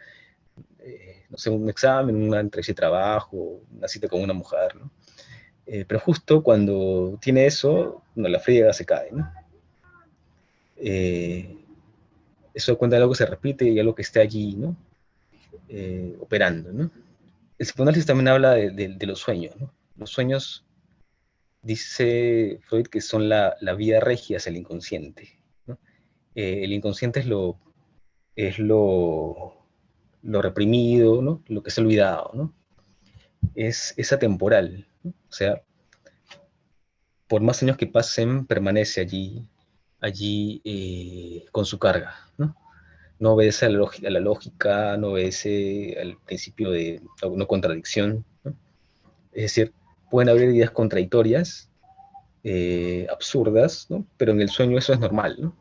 no sé, un examen, una entrevista de trabajo, una cita con una mujer, ¿no? Pero justo cuando tiene eso, no, la friega se cae, ¿no? Eso cuenta de algo que se repite y algo que está allí, ¿no? Operando, ¿no? El psicoanálisis también habla de los sueños, ¿no? Los sueños, dice Freud, que son la vía regia hacia el inconsciente, ¿no? El inconsciente es lo reprimido, ¿no? Lo que se ha olvidado, ¿no? Es atemporal, ¿no? O sea, por más años que pasen, permanece allí con su carga, ¿no? No obedece a la lógica, no obedece al principio de no contradicción, ¿no? Es decir, pueden haber ideas contradictorias, absurdas, ¿no? Pero en el sueño eso es normal, ¿no?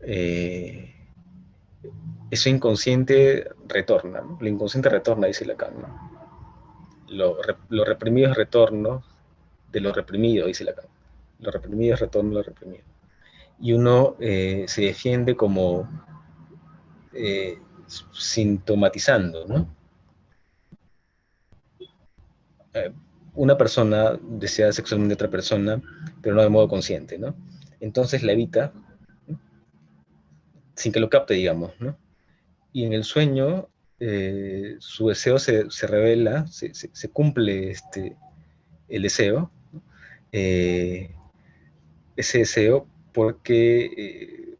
Eh, Eso inconsciente retorna, ¿no? Lo inconsciente retorna, dice Lacan, ¿no? Lo reprimido es retorno de lo reprimido, dice Lacan. Lo reprimido es retorno de lo reprimido. Y uno se defiende como eh, sintomatizando, ¿no? Eh, una persona desea sexualmente a otra persona, pero no de modo consciente, ¿no? Entonces la evita, ¿no? Sin que lo capte, digamos, ¿no? Y en el sueño su deseo se revela, se cumple el deseo, ¿no? eh, ese deseo porque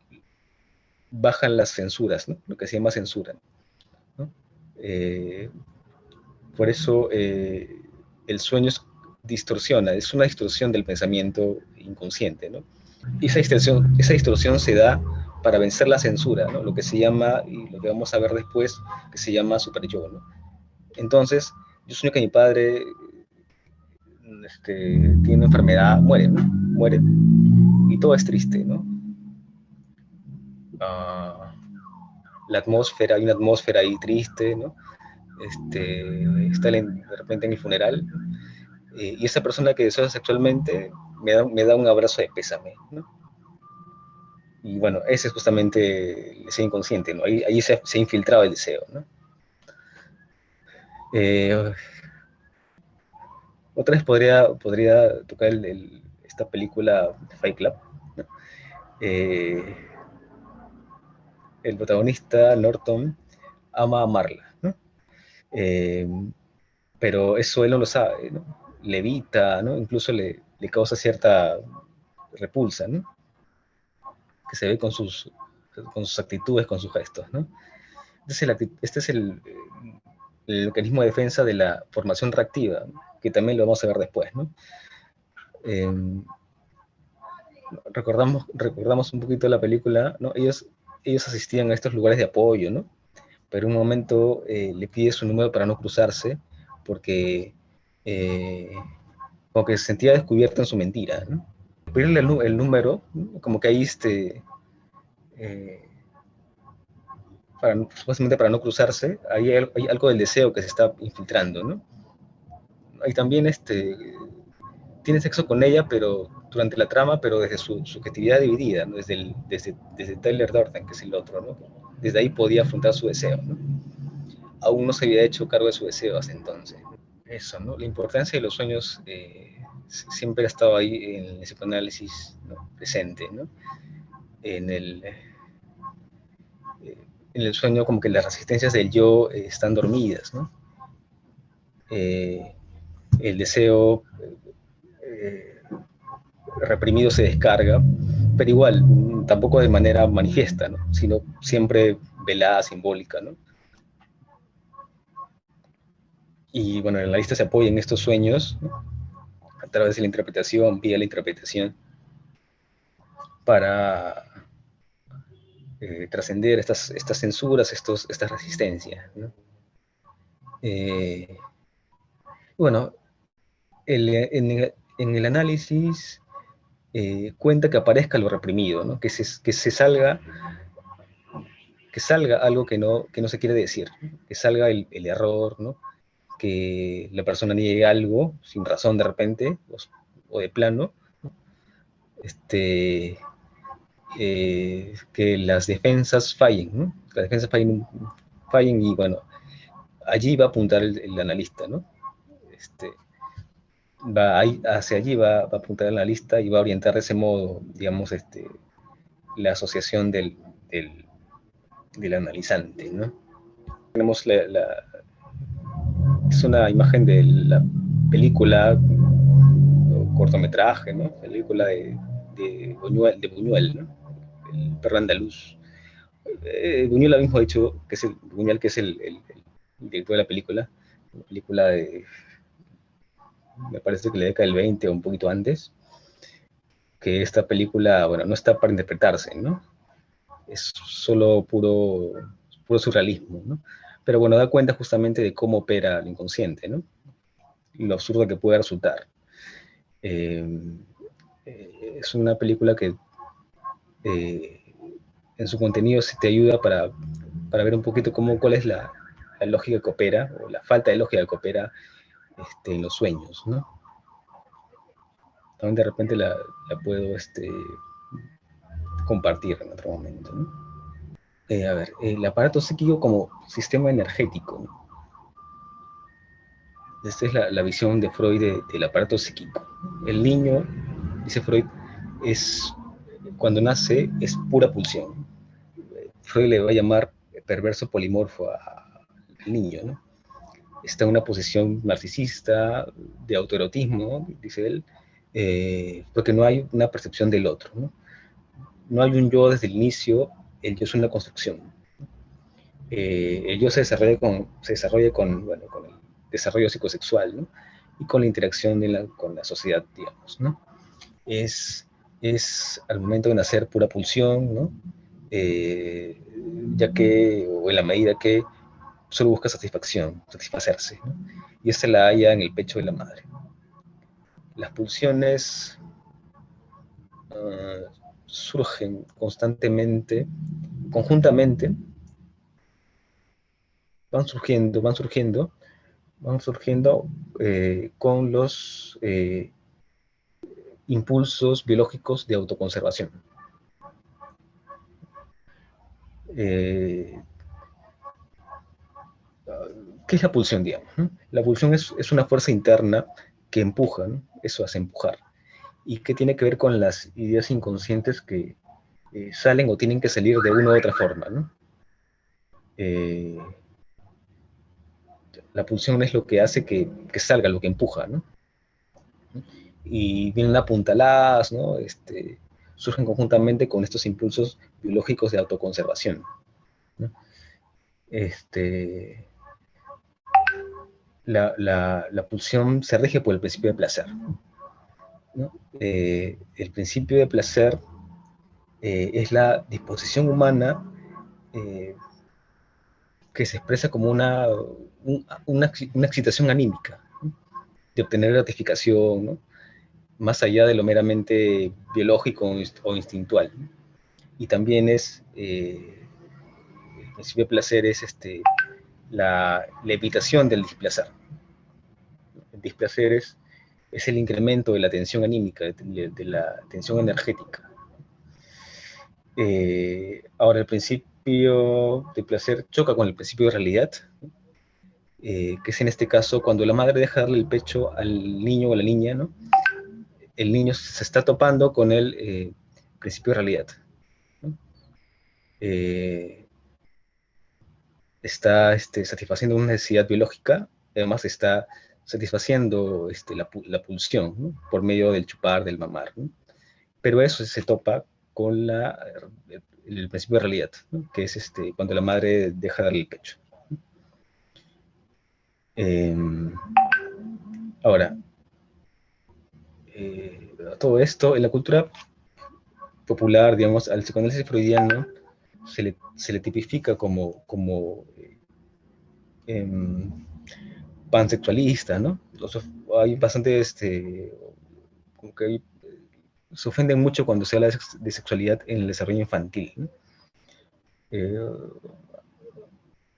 bajan las censuras, ¿no? Lo que se llama censura, ¿no? Eh, por eso el sueño distorsiona, es una distorsión del pensamiento inconsciente, ¿no? Y esa distorsión se da para vencer la censura, ¿no? Lo que se llama, y lo que vamos a ver después, que se llama superyo, ¿no? Entonces, yo sueño que mi padre tiene una enfermedad, muere, ¿no? Muere, y todo es triste, ¿no? Uh, hay una atmósfera ahí triste, ¿no? Está de repente en el funeral, y esa persona que desea sexualmente me da un abrazo de pésame, ¿no? Y bueno, ese es justamente el deseo inconsciente, ¿no? Ahí se ha infiltrado el deseo, ¿no? Eh, Otra vez podría tocar esta película Fight Club, ¿no? Eh, el protagonista, Norton, ama a Marla, ¿no? Eh, pero eso él no lo sabe, ¿no? Le evita, ¿no? Incluso le causa cierta repulsa, ¿no? Que se ve con sus actitudes, con sus gestos, ¿no? Este es el mecanismo de defensa de la formación reactiva, ¿no? Que también lo vamos a ver después, ¿no? Eh, recordamos un poquito la película, ¿no? Ellos asistían a estos lugares de apoyo, ¿no? Pero en un momento le pide su número para no cruzarse, porque eh, como que se sentía descubierto en su mentira, ¿no? Pedirle el número, ¿no? Como que ahí eh, supuestamente para no cruzarse, ahí hay algo del deseo que se está infiltrando, ¿no? Ahí también tiene sexo con ella, pero durante la trama, pero desde su subjetividad dividida, ¿no? Desde Tyler Durden, que es el otro, ¿no? Desde ahí podía afrontar su deseo, ¿no? Aún no se había hecho cargo de su deseo hasta entonces. Eso, ¿no? La importancia de los sueños siempre ha estado ahí en el psicoanálisis, ¿no? Presente, ¿no? En el, en el sueño como que las resistencias del yo están dormidas, ¿no? El deseo reprimido se descarga, pero igual, tampoco de manera manifiesta, ¿no? Sino siempre velada, simbólica, ¿no? Y bueno, el analista se apoya en estos sueños, ¿no? A través de la interpretación, vía la interpretación, para trascender estas censuras, estas resistencias, ¿no? Bueno, en el análisis cuenta que aparezca lo reprimido, ¿no? Que salga algo que no se quiere decir, ¿no? Que salga el error, ¿no? Que la persona niegue algo sin razón de repente, o de plano, este, que las defensas fallen, ¿no? Que las defensas fallen y bueno, allí va a apuntar el analista, ¿no? Este, hacia allí va a apuntar en la lista y va a orientar de ese modo, digamos, la asociación del analizante, ¿no? Tenemos es una imagen de la película, o cortometraje, ¿no? Película de Buñuel, ¿no? El perro andaluz. Buñuel ha mismo dicho que es Buñuel, que es el director de la película me parece que la década del 20 o un poquito antes, que esta película, bueno, no está para interpretarse, ¿no? Es solo puro surrealismo, ¿no? Pero bueno, da cuenta justamente de cómo opera el inconsciente, ¿no? Y lo absurdo que puede resultar. Eh, es una película que eh, en su contenido se te ayuda para ver un poquito cuál es la lógica que opera, o la falta de lógica que opera en los sueños, ¿no? También de repente la puedo compartir en otro momento, ¿no? A ver, el aparato psíquico como sistema energético, ¿no? Esta es la visión de Freud del aparato psíquico. El niño, dice Freud, cuando nace es pura pulsión. Freud le va a llamar perverso polimorfo al niño, ¿no? Está en una posición narcisista, de autoerotismo, dice él, porque no hay una percepción del otro, ¿no? No hay un yo desde el inicio, el yo es una construcción. El yo se desarrolla bueno, con el desarrollo psicosexual, ¿no? Y con la interacción con la sociedad, digamos, ¿no? Es, es al momento de nacer pura pulsión, ¿no? Eh, ya que, o en la medida que solo busca satisfacerse, ¿no? Y esta la halla en el pecho de la madre. Las pulsiones surgen constantemente, conjuntamente, van surgiendo, van surgiendo, van surgiendo con los impulsos biológicos de autoconservación. Eh, ¿Qué es la pulsión, digamos? La pulsión es una fuerza interna que empuja, ¿no? Eso hace empujar. ¿Y qué tiene que ver con las ideas inconscientes que salen o tienen que salir de una u otra forma, ¿no? Eh, la pulsión es lo que hace que salga, lo que empuja, ¿no? Y vienen apuntaladas, ¿no? Surgen conjuntamente con estos impulsos biológicos de autoconservación, ¿no? Este, la pulsión se rige por el principio de placer, ¿no? El principio de placer es la disposición humana que se expresa como una excitación anímica, ¿no? De obtener gratificación, ¿no? Más allá de lo meramente biológico o instintual, ¿no? Y también el principio de placer es la evitación del displacer. El displacer es el incremento de la tensión anímica, de la tensión energética. Ahora, el principio de placer choca con el principio de realidad, que es en este caso cuando la madre deja darle el pecho al niño o a la niña, ¿no? El niño se está topando con el principio de realidad, ¿no? Eh, Está satisfaciendo una necesidad biológica, además está satisfaciendo la pulsión, ¿no? Por medio del chupar, del mamar, ¿no? Pero eso se topa con el principio de realidad, ¿no? Que es cuando la madre deja darle el pecho. Eh, Ahora, todo esto en la cultura popular, digamos, al psicoanálisis freudiano se le tipifica como em, pansexualista, ¿no? Hay bastante, como que se ofenden mucho cuando se habla de sexualidad en el desarrollo infantil, ¿no? Eh,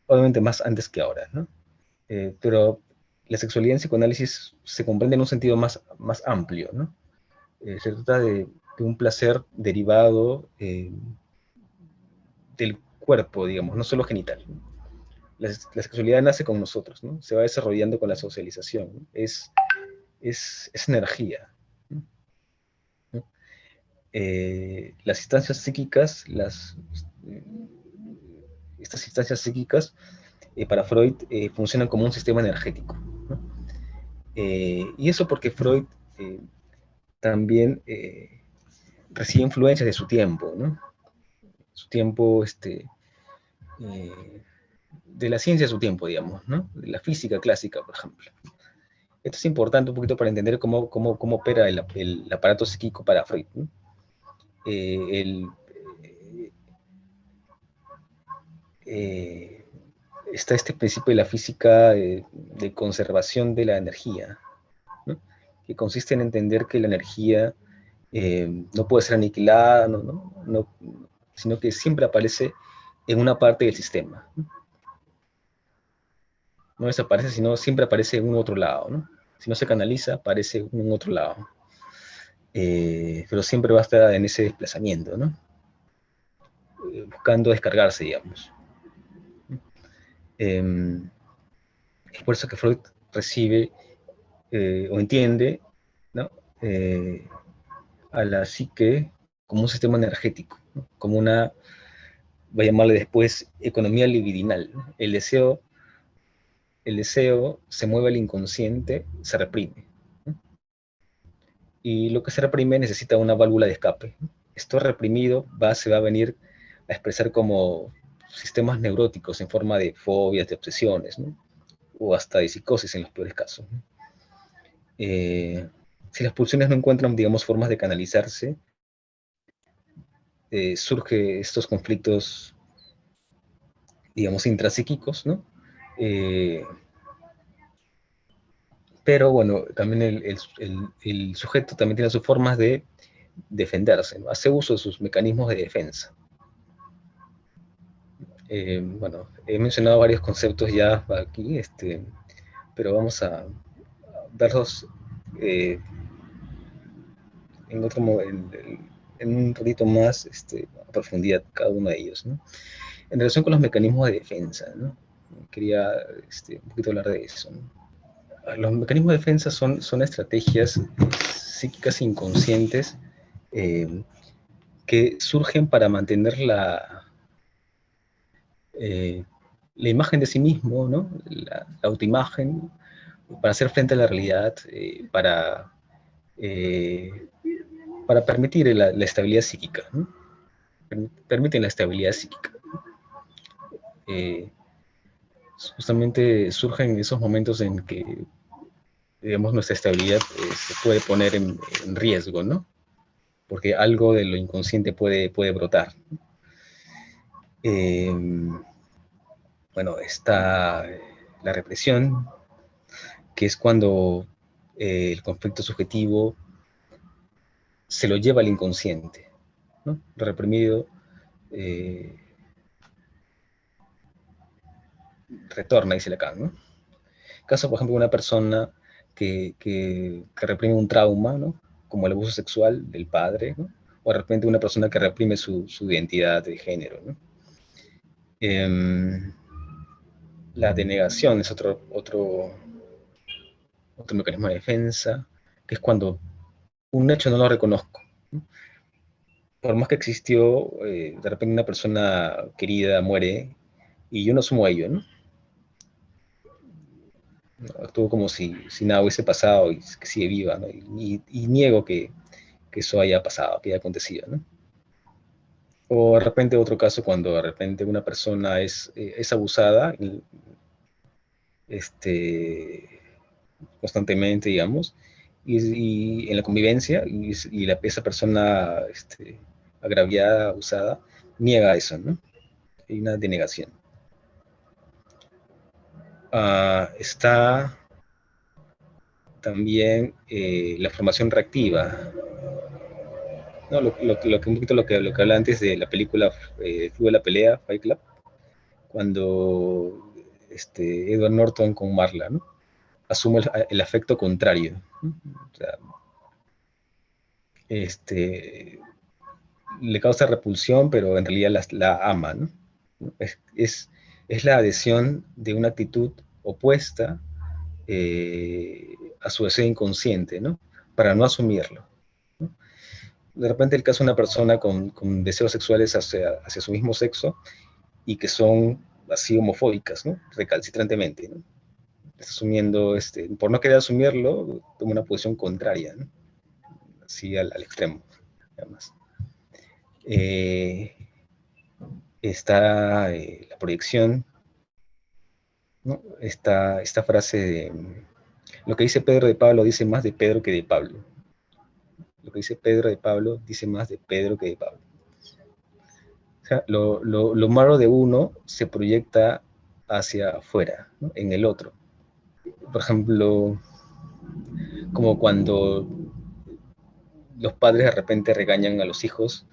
Obviamente más antes que ahora, ¿no? Pero la sexualidad en psicoanálisis se comprende en un sentido más amplio, ¿no? Se trata de un placer derivado del cuerpo, digamos, no solo genital, ¿no? La sexualidad nace con nosotros, ¿no? Se va desarrollando con la socialización, ¿no? es energía, ¿no? Las instancias psíquicas, estas instancias psíquicas, para Freud, funcionan como un sistema energético, ¿no? Y eso porque Freud también recibe influencias de su tiempo, ¿no? Su tiempo, de la ciencia de su tiempo, digamos, ¿no? De la física clásica, por ejemplo. Esto es importante un poquito para entender cómo opera el aparato psíquico para Freud, ¿no? El, eh, Está este principio de la física de conservación de la energía, ¿no? Que consiste en entender que la energía no puede ser aniquilada, sino que siempre aparece en una parte del sistema, ¿no? No desaparece, sino siempre aparece en un otro lado, ¿no? Si no se canaliza, aparece en un otro lado. Pero siempre va a estar en ese desplazamiento, ¿no? Buscando descargarse, digamos. Es por eso que Freud recibe o entiende, ¿no? Eh, a la psique como un sistema energético, ¿no? Como una, voy a llamarle después, economía libidinal, ¿no? El deseo se mueve al inconsciente, se reprime, ¿no? Y lo que se reprime necesita una válvula de escape, ¿no? Esto reprimido se va a venir a expresar como sistemas neuróticos en forma de fobias, de obsesiones, ¿no? O hasta de psicosis en los peores casos, ¿no? Si las pulsiones no encuentran, digamos, formas de canalizarse, surge estos conflictos, digamos, intrapsíquicos, ¿no? Eh, pero bueno, también el sujeto también tiene sus formas de defenderse, ¿no? Hace uso de sus mecanismos de defensa. Bueno, he mencionado varios conceptos ya aquí, pero vamos a verlos eh, en otro en un ratito más a profundidad cada uno de ellos, ¿no? En relación con los mecanismos de defensa, ¿no? Quería un poquito hablar de eso, ¿no? Los mecanismos de defensa son estrategias psíquicas inconscientes eh, que surgen para mantener eh, la imagen de sí mismo, ¿no? La autoimagen, para hacer frente a la realidad, eh, para permitir la estabilidad psíquica, ¿no? Permiten la estabilidad psíquica. Eh, Justamente surgen esos momentos en que, digamos, nuestra estabilidad se puede poner en riesgo, ¿no? Porque algo de lo inconsciente puede brotar. Eh, bueno, está la represión, que es cuando el conflicto subjetivo se lo lleva al inconsciente, ¿no? Lo reprimido eh, retorna, dice Lacan, ¿no? Caso, por ejemplo, de una persona que reprime un trauma, ¿no? Como el abuso sexual del padre, ¿no? O de repente una persona que reprime su identidad de género, ¿no? Eh, la denegación es otro mecanismo de defensa, que es cuando un hecho no lo reconozco, ¿no? Por más que existió, de repente una persona querida muere y yo no sumo a ello, ¿no? Actúo como si nada hubiese pasado y que sigue viva, ¿no? Y niego que eso haya pasado, que haya acontecido, ¿no? O de repente otro caso cuando de repente una persona es abusada este, constantemente, digamos, y en la convivencia, esa persona agraviada, abusada, niega eso, ¿no? Hay una denegación. Está también la formación reactiva, ¿no? Un poquito lo que hablaba antes de la película Club de la Pelea, Fight Club, cuando Edward Norton con Marla, ¿no? Asume el afecto contrario, ¿no? O sea, le causa repulsión, pero en realidad la ama, ¿no? Es la adhesión de una actitud opuesta a su deseo inconsciente, ¿no? Para no asumirlo, ¿no? De repente el caso de una persona con deseos sexuales hacia su mismo sexo y que son así homofóbicas, ¿no? Recalcitrantemente, ¿no? Está asumiendo, por no querer asumirlo, toma una posición contraria, ¿no? Así al extremo, además. Está la proyección, ¿no? Esta frase de lo que dice Pedro de Pablo dice más de Pedro que de Pablo. Lo que dice Pedro de Pablo dice más de Pedro que de Pablo. O sea, lo malo de uno se proyecta hacia afuera, ¿no? En el otro. Por ejemplo, como cuando los padres de repente regañan a los hijos,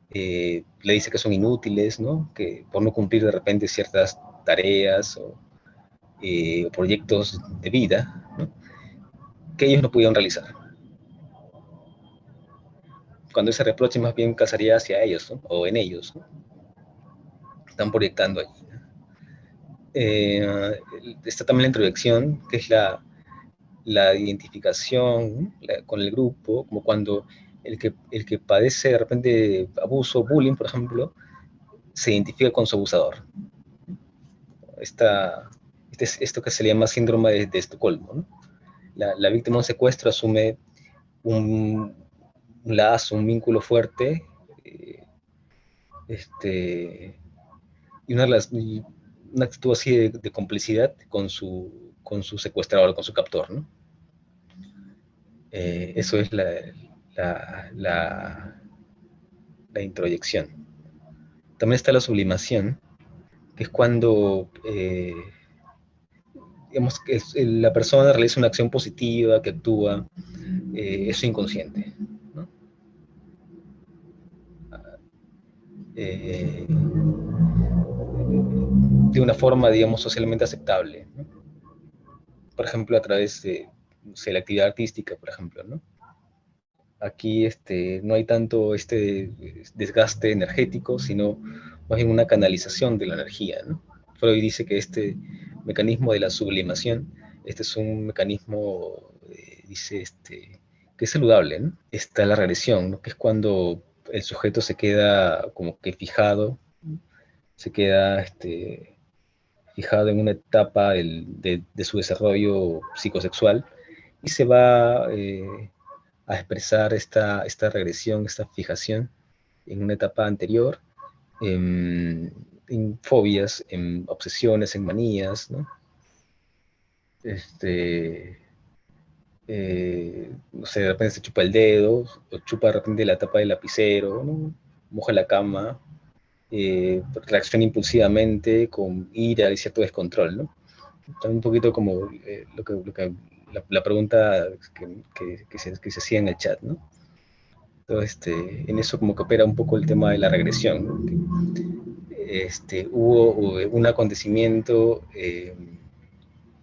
le dice que son inútiles, ¿no? Que por no cumplir de repente ciertas tareas o proyectos de vida, ¿no? Que ellos no pudieron realizar. Cuando ese reproche más bien casaría hacia ellos, ¿no? O en ellos, ¿no? Están proyectando allí. Está también la introyección, que es la identificación, ¿no? Con el grupo, como cuando el que padece de repente abuso, bullying, por ejemplo, se identifica con su abusador. Esto que se le llama síndrome de Estocolmo, ¿no? La víctima de un secuestro asume un lazo, un vínculo fuerte, y una actitud así de complicidad con su secuestrador, con su captor, ¿no? Eso es la introyección. También está la sublimación, que es cuando digamos que la persona realiza una acción positiva, que actúa, es inconsciente, ¿no? De una forma, digamos, socialmente aceptable, ¿no? Por ejemplo, a través de, no sé, la actividad artística, por ejemplo, ¿no? Aquí no hay tanto desgaste energético, sino más bien una canalización de la energía, ¿no? Freud dice que este mecanismo de la sublimación, este es un mecanismo, dice, que es saludable, ¿no? Está la regresión, ¿no? Que es cuando el sujeto se queda como que fijado, se queda fijado en una etapa de su desarrollo psicosexual y se va a expresar esta regresión, esta fijación en una etapa anterior, en fobias, en obsesiones, en manías, ¿no? No sé, de repente se chupa el dedo, o chupa de repente la tapa del lapicero, ¿no? Moja la cama, reacciona impulsivamente, con ira y cierto descontrol, ¿no? También un poquito como la pregunta que se hacía en el chat, ¿no? Entonces, en eso como que opera un poco el tema de la regresión, ¿no? Hubo un acontecimiento,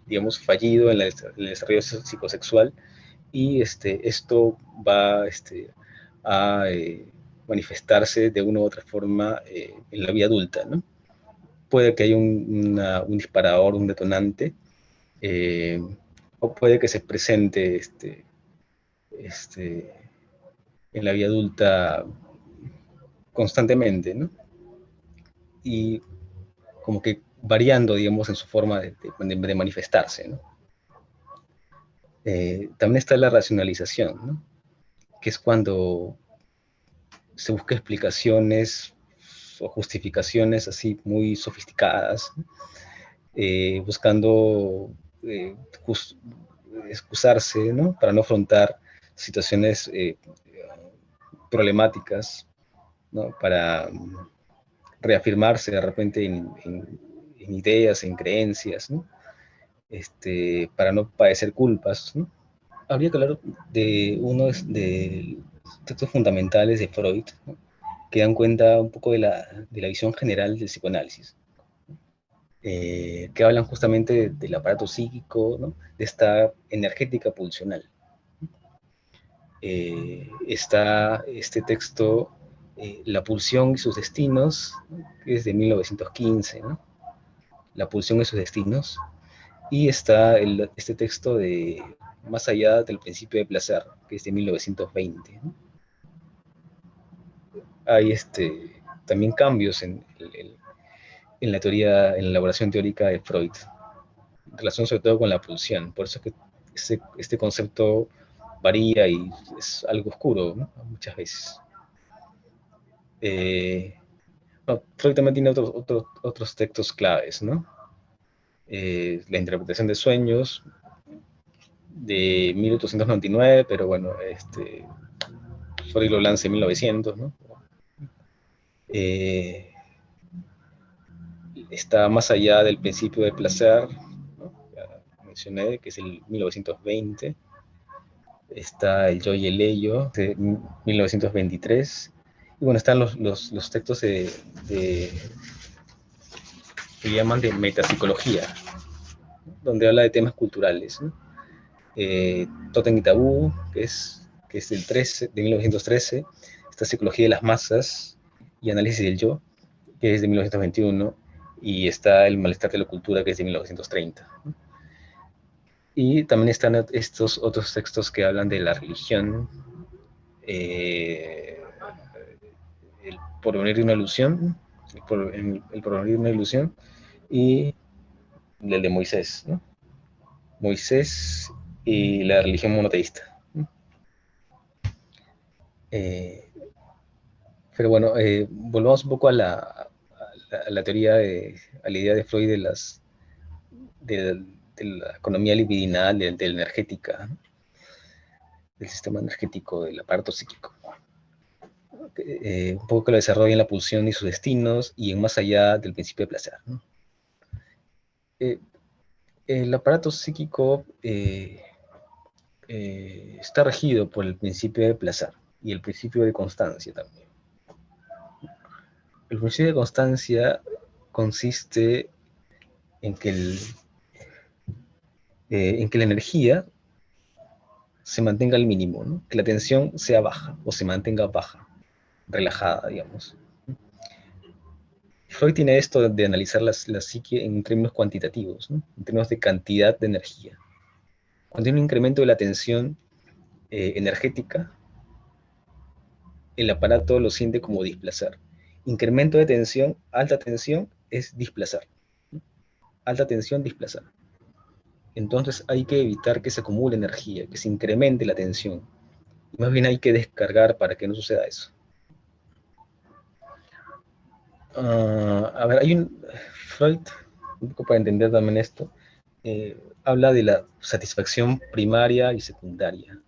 digamos, fallido en el desarrollo psicosexual y esto va a manifestarse de una u otra forma en la vida adulta, ¿no? Puede que haya un disparador, un detonante, o puede que se presente en la vida adulta constantemente, ¿no? Y como que variando, digamos, en su forma de manifestarse, ¿no? También está la racionalización, ¿no? Que es cuando se busca explicaciones o justificaciones así muy sofisticadas, ¿no? Buscando just, excusarse, ¿no? Para no afrontar situaciones problemáticas, ¿no? Para reafirmarse de repente en ideas, en creencias, ¿no? Para no padecer culpas, ¿no? Habría que hablar de uno de textos fundamentales de Freud, ¿no? Que dan cuenta un poco de la visión general del psicoanálisis, que hablan justamente del aparato psíquico, ¿no? De esta energética pulsional. Está este texto, La pulsión y sus destinos, ¿no? Que es de 1915, ¿no? La pulsión y sus destinos, Y está este texto de Más allá del principio de placer, que es de 1920, ¿no? Hay también cambios en la teoría, en la elaboración teórica de Freud, en relación sobre todo con la pulsión. Por eso es que este concepto varía y es algo oscuro, ¿no? Muchas veces. No, Freud también tiene otros textos claves, ¿no? La interpretación de sueños de 1899, pero bueno, Freud lo lanza en 1900, ¿no? Eh, Está más allá del principio del placer, ¿no? Ya mencioné que es el 1920. Está el yo y el ello de 1923. Y bueno, están los textos que llaman de metapsicología, donde habla de temas culturales, ¿no? Totem y Tabú, que es de 1913, esta psicología de las masas y análisis del yo, que es de 1921, y está el malestar de la cultura, que es de 1930. Y también están estos otros textos que hablan de la religión, eh, el porvenir de una ilusión, el porvenir de una ilusión, y el de Moisés, ¿no? Moisés y la religión monoteísta. Eh, pero bueno, volvamos un poco a la teoría, a la idea de Freud de la economía libidinal, de la energética, ¿no? Del sistema energético, del aparato psíquico. Un poco que lo desarrolla en la pulsión y sus destinos y en más allá del principio de placer, ¿no? Eh, el aparato psíquico está regido por el principio de placer y el principio de constancia también. El principio de constancia consiste en que, en que la energía se mantenga al mínimo, ¿no? Que la tensión sea baja o se mantenga baja, relajada, digamos. Freud tiene esto de analizar la psique en términos cuantitativos, ¿no? En términos de cantidad de energía. Cuando hay un incremento de la tensión energética, el aparato lo siente como displacer. Incremento de tensión, alta tensión, es displacer. Alta tensión, displacer. Entonces hay que evitar que se acumule energía, que se incremente la tensión. Y más bien hay que descargar para que no suceda eso. A ver, Freud, un poco para entender también esto, habla de la satisfacción primaria y secundaria.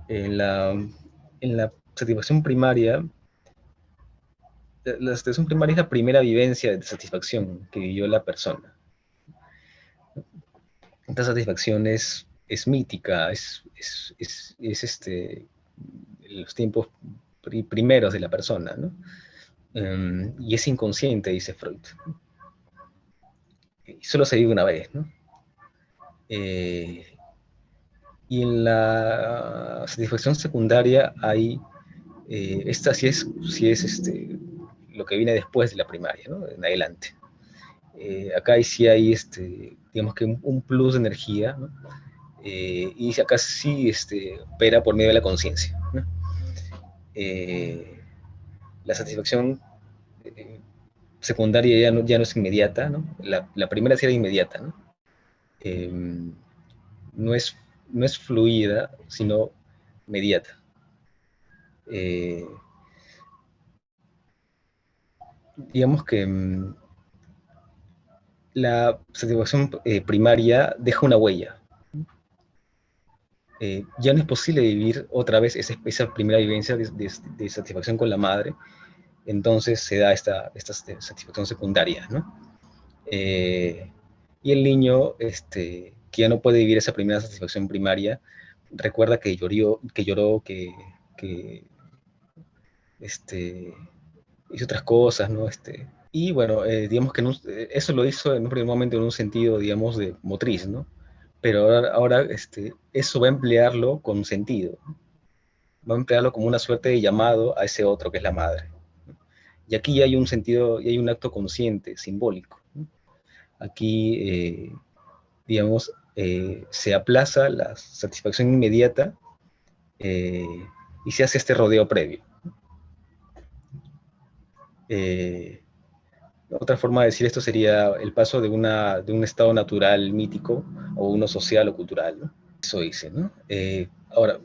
En la satisfacción primaria, la satisfacción primaria es la primera vivencia de satisfacción que vivió la persona. Esta satisfacción es mítica, los tiempos primeros de la persona, ¿no? Y es inconsciente, dice Freud. Y solo se vive una vez, ¿no? Y en la satisfacción secundaria hay, esta sí es lo que viene después de la primaria, ¿no? En adelante. Acá sí hay, digamos que un plus de energía, ¿no? Y acá sí opera por medio de la conciencia, ¿no? La satisfacción secundaria ya no es inmediata, ¿no? La primera sí era inmediata, ¿no? Eh, no es, no es fluida, sino mediata. Digamos que la satisfacción primaria deja una huella. Ya no es posible vivir otra vez esa primera vivencia de satisfacción con la madre, entonces se da esta satisfacción secundaria, ¿no? Y el niño, que ya no puede vivir esa primera satisfacción primaria, recuerda que hizo otras cosas, ¿no? Y bueno, digamos que eso lo hizo en un primer momento en un sentido, digamos, de motriz, ¿no? Pero ahora eso va a emplearlo con sentido, ¿no? Va a emplearlo como una suerte de llamado a ese otro que es la madre, ¿no? Y aquí hay un sentido, y hay un acto consciente, simbólico, ¿no? Aquí, digamos, se aplaza la satisfacción inmediata y se hace este rodeo previo. Otra forma de decir esto sería el paso de un estado natural mítico o uno social o cultural, ¿no? Eso dice, ¿no? Ahora,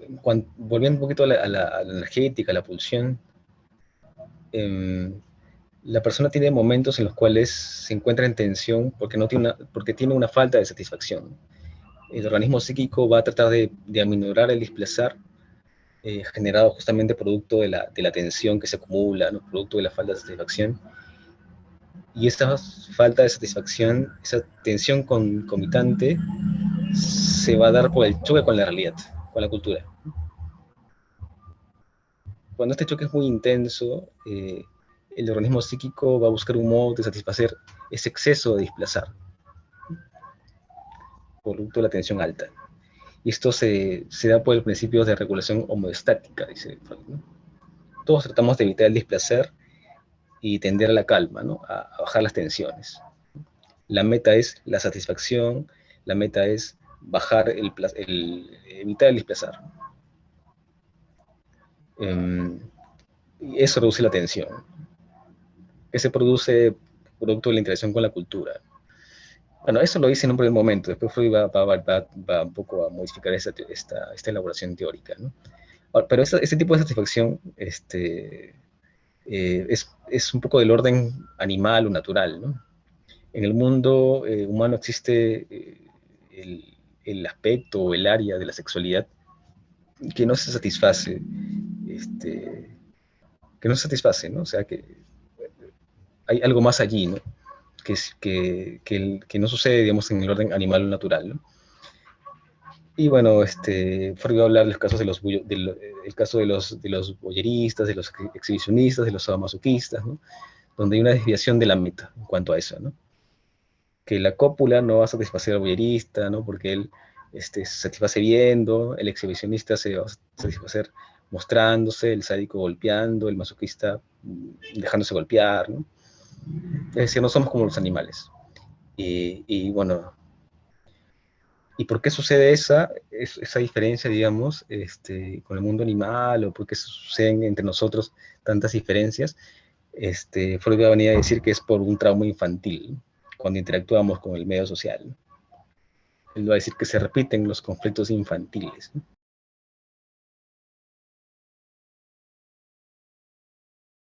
volviendo un poquito a la energética, a la pulsión, la persona tiene momentos en los cuales se encuentra en tensión porque tiene una falta de satisfacción. El organismo psíquico va a tratar de aminorar el displacer generado justamente producto de la tensión que se acumula, ¿no? Producto de la falta de satisfacción. Y esta falta de satisfacción, esa tensión concomitante, se va a dar por el choque con la realidad, con la cultura. Cuando este choque es muy intenso, el organismo psíquico va a buscar un modo de satisfacer ese exceso de desplazar, producto de la tensión alta. Y esto se da por el principio de regulación homeostática, dice Freud, ¿no? Todos tratamos de evitar el displacer y tender a la calma, ¿no? A bajar las tensiones. La meta es la satisfacción, la meta es bajar evitar el displacer. Y eso reduce la tensión, que se produce producto de la interacción con la cultura. Bueno, eso lo hice en un primer momento, después Freud va un poco a modificar esta elaboración teórica, ¿no? Pero este tipo de satisfacción es un poco del orden animal o natural, ¿no? En el mundo humano existe el aspecto o el área de la sexualidad que no se satisface, ¿no? O sea, que hay algo más allí, ¿no? Que no sucede, digamos, en el orden animal o natural, ¿no? Y bueno, Freud va a hablar de los casos el caso de los voyeristas, de los exhibicionistas, de los sadomasoquistas, ¿no? Donde hay una desviación de la meta en cuanto a eso, ¿no? Que la cópula no va a satisfacer al voyerista, ¿no? Porque él se satisface viendo, el exhibicionista se va a satisfacer mostrándose, el sádico golpeando, el masoquista dejándose golpear, ¿no? Es decir, no somos como los animales. Y bueno, ¿y por qué sucede esa diferencia, digamos, con el mundo animal, o por qué suceden entre nosotros tantas diferencias? Freud va a venir a decir que es por un trauma infantil, ¿no? Cuando interactuamos con el medio social, ¿no? Él va a decir que se repiten los conflictos infantiles, ¿no?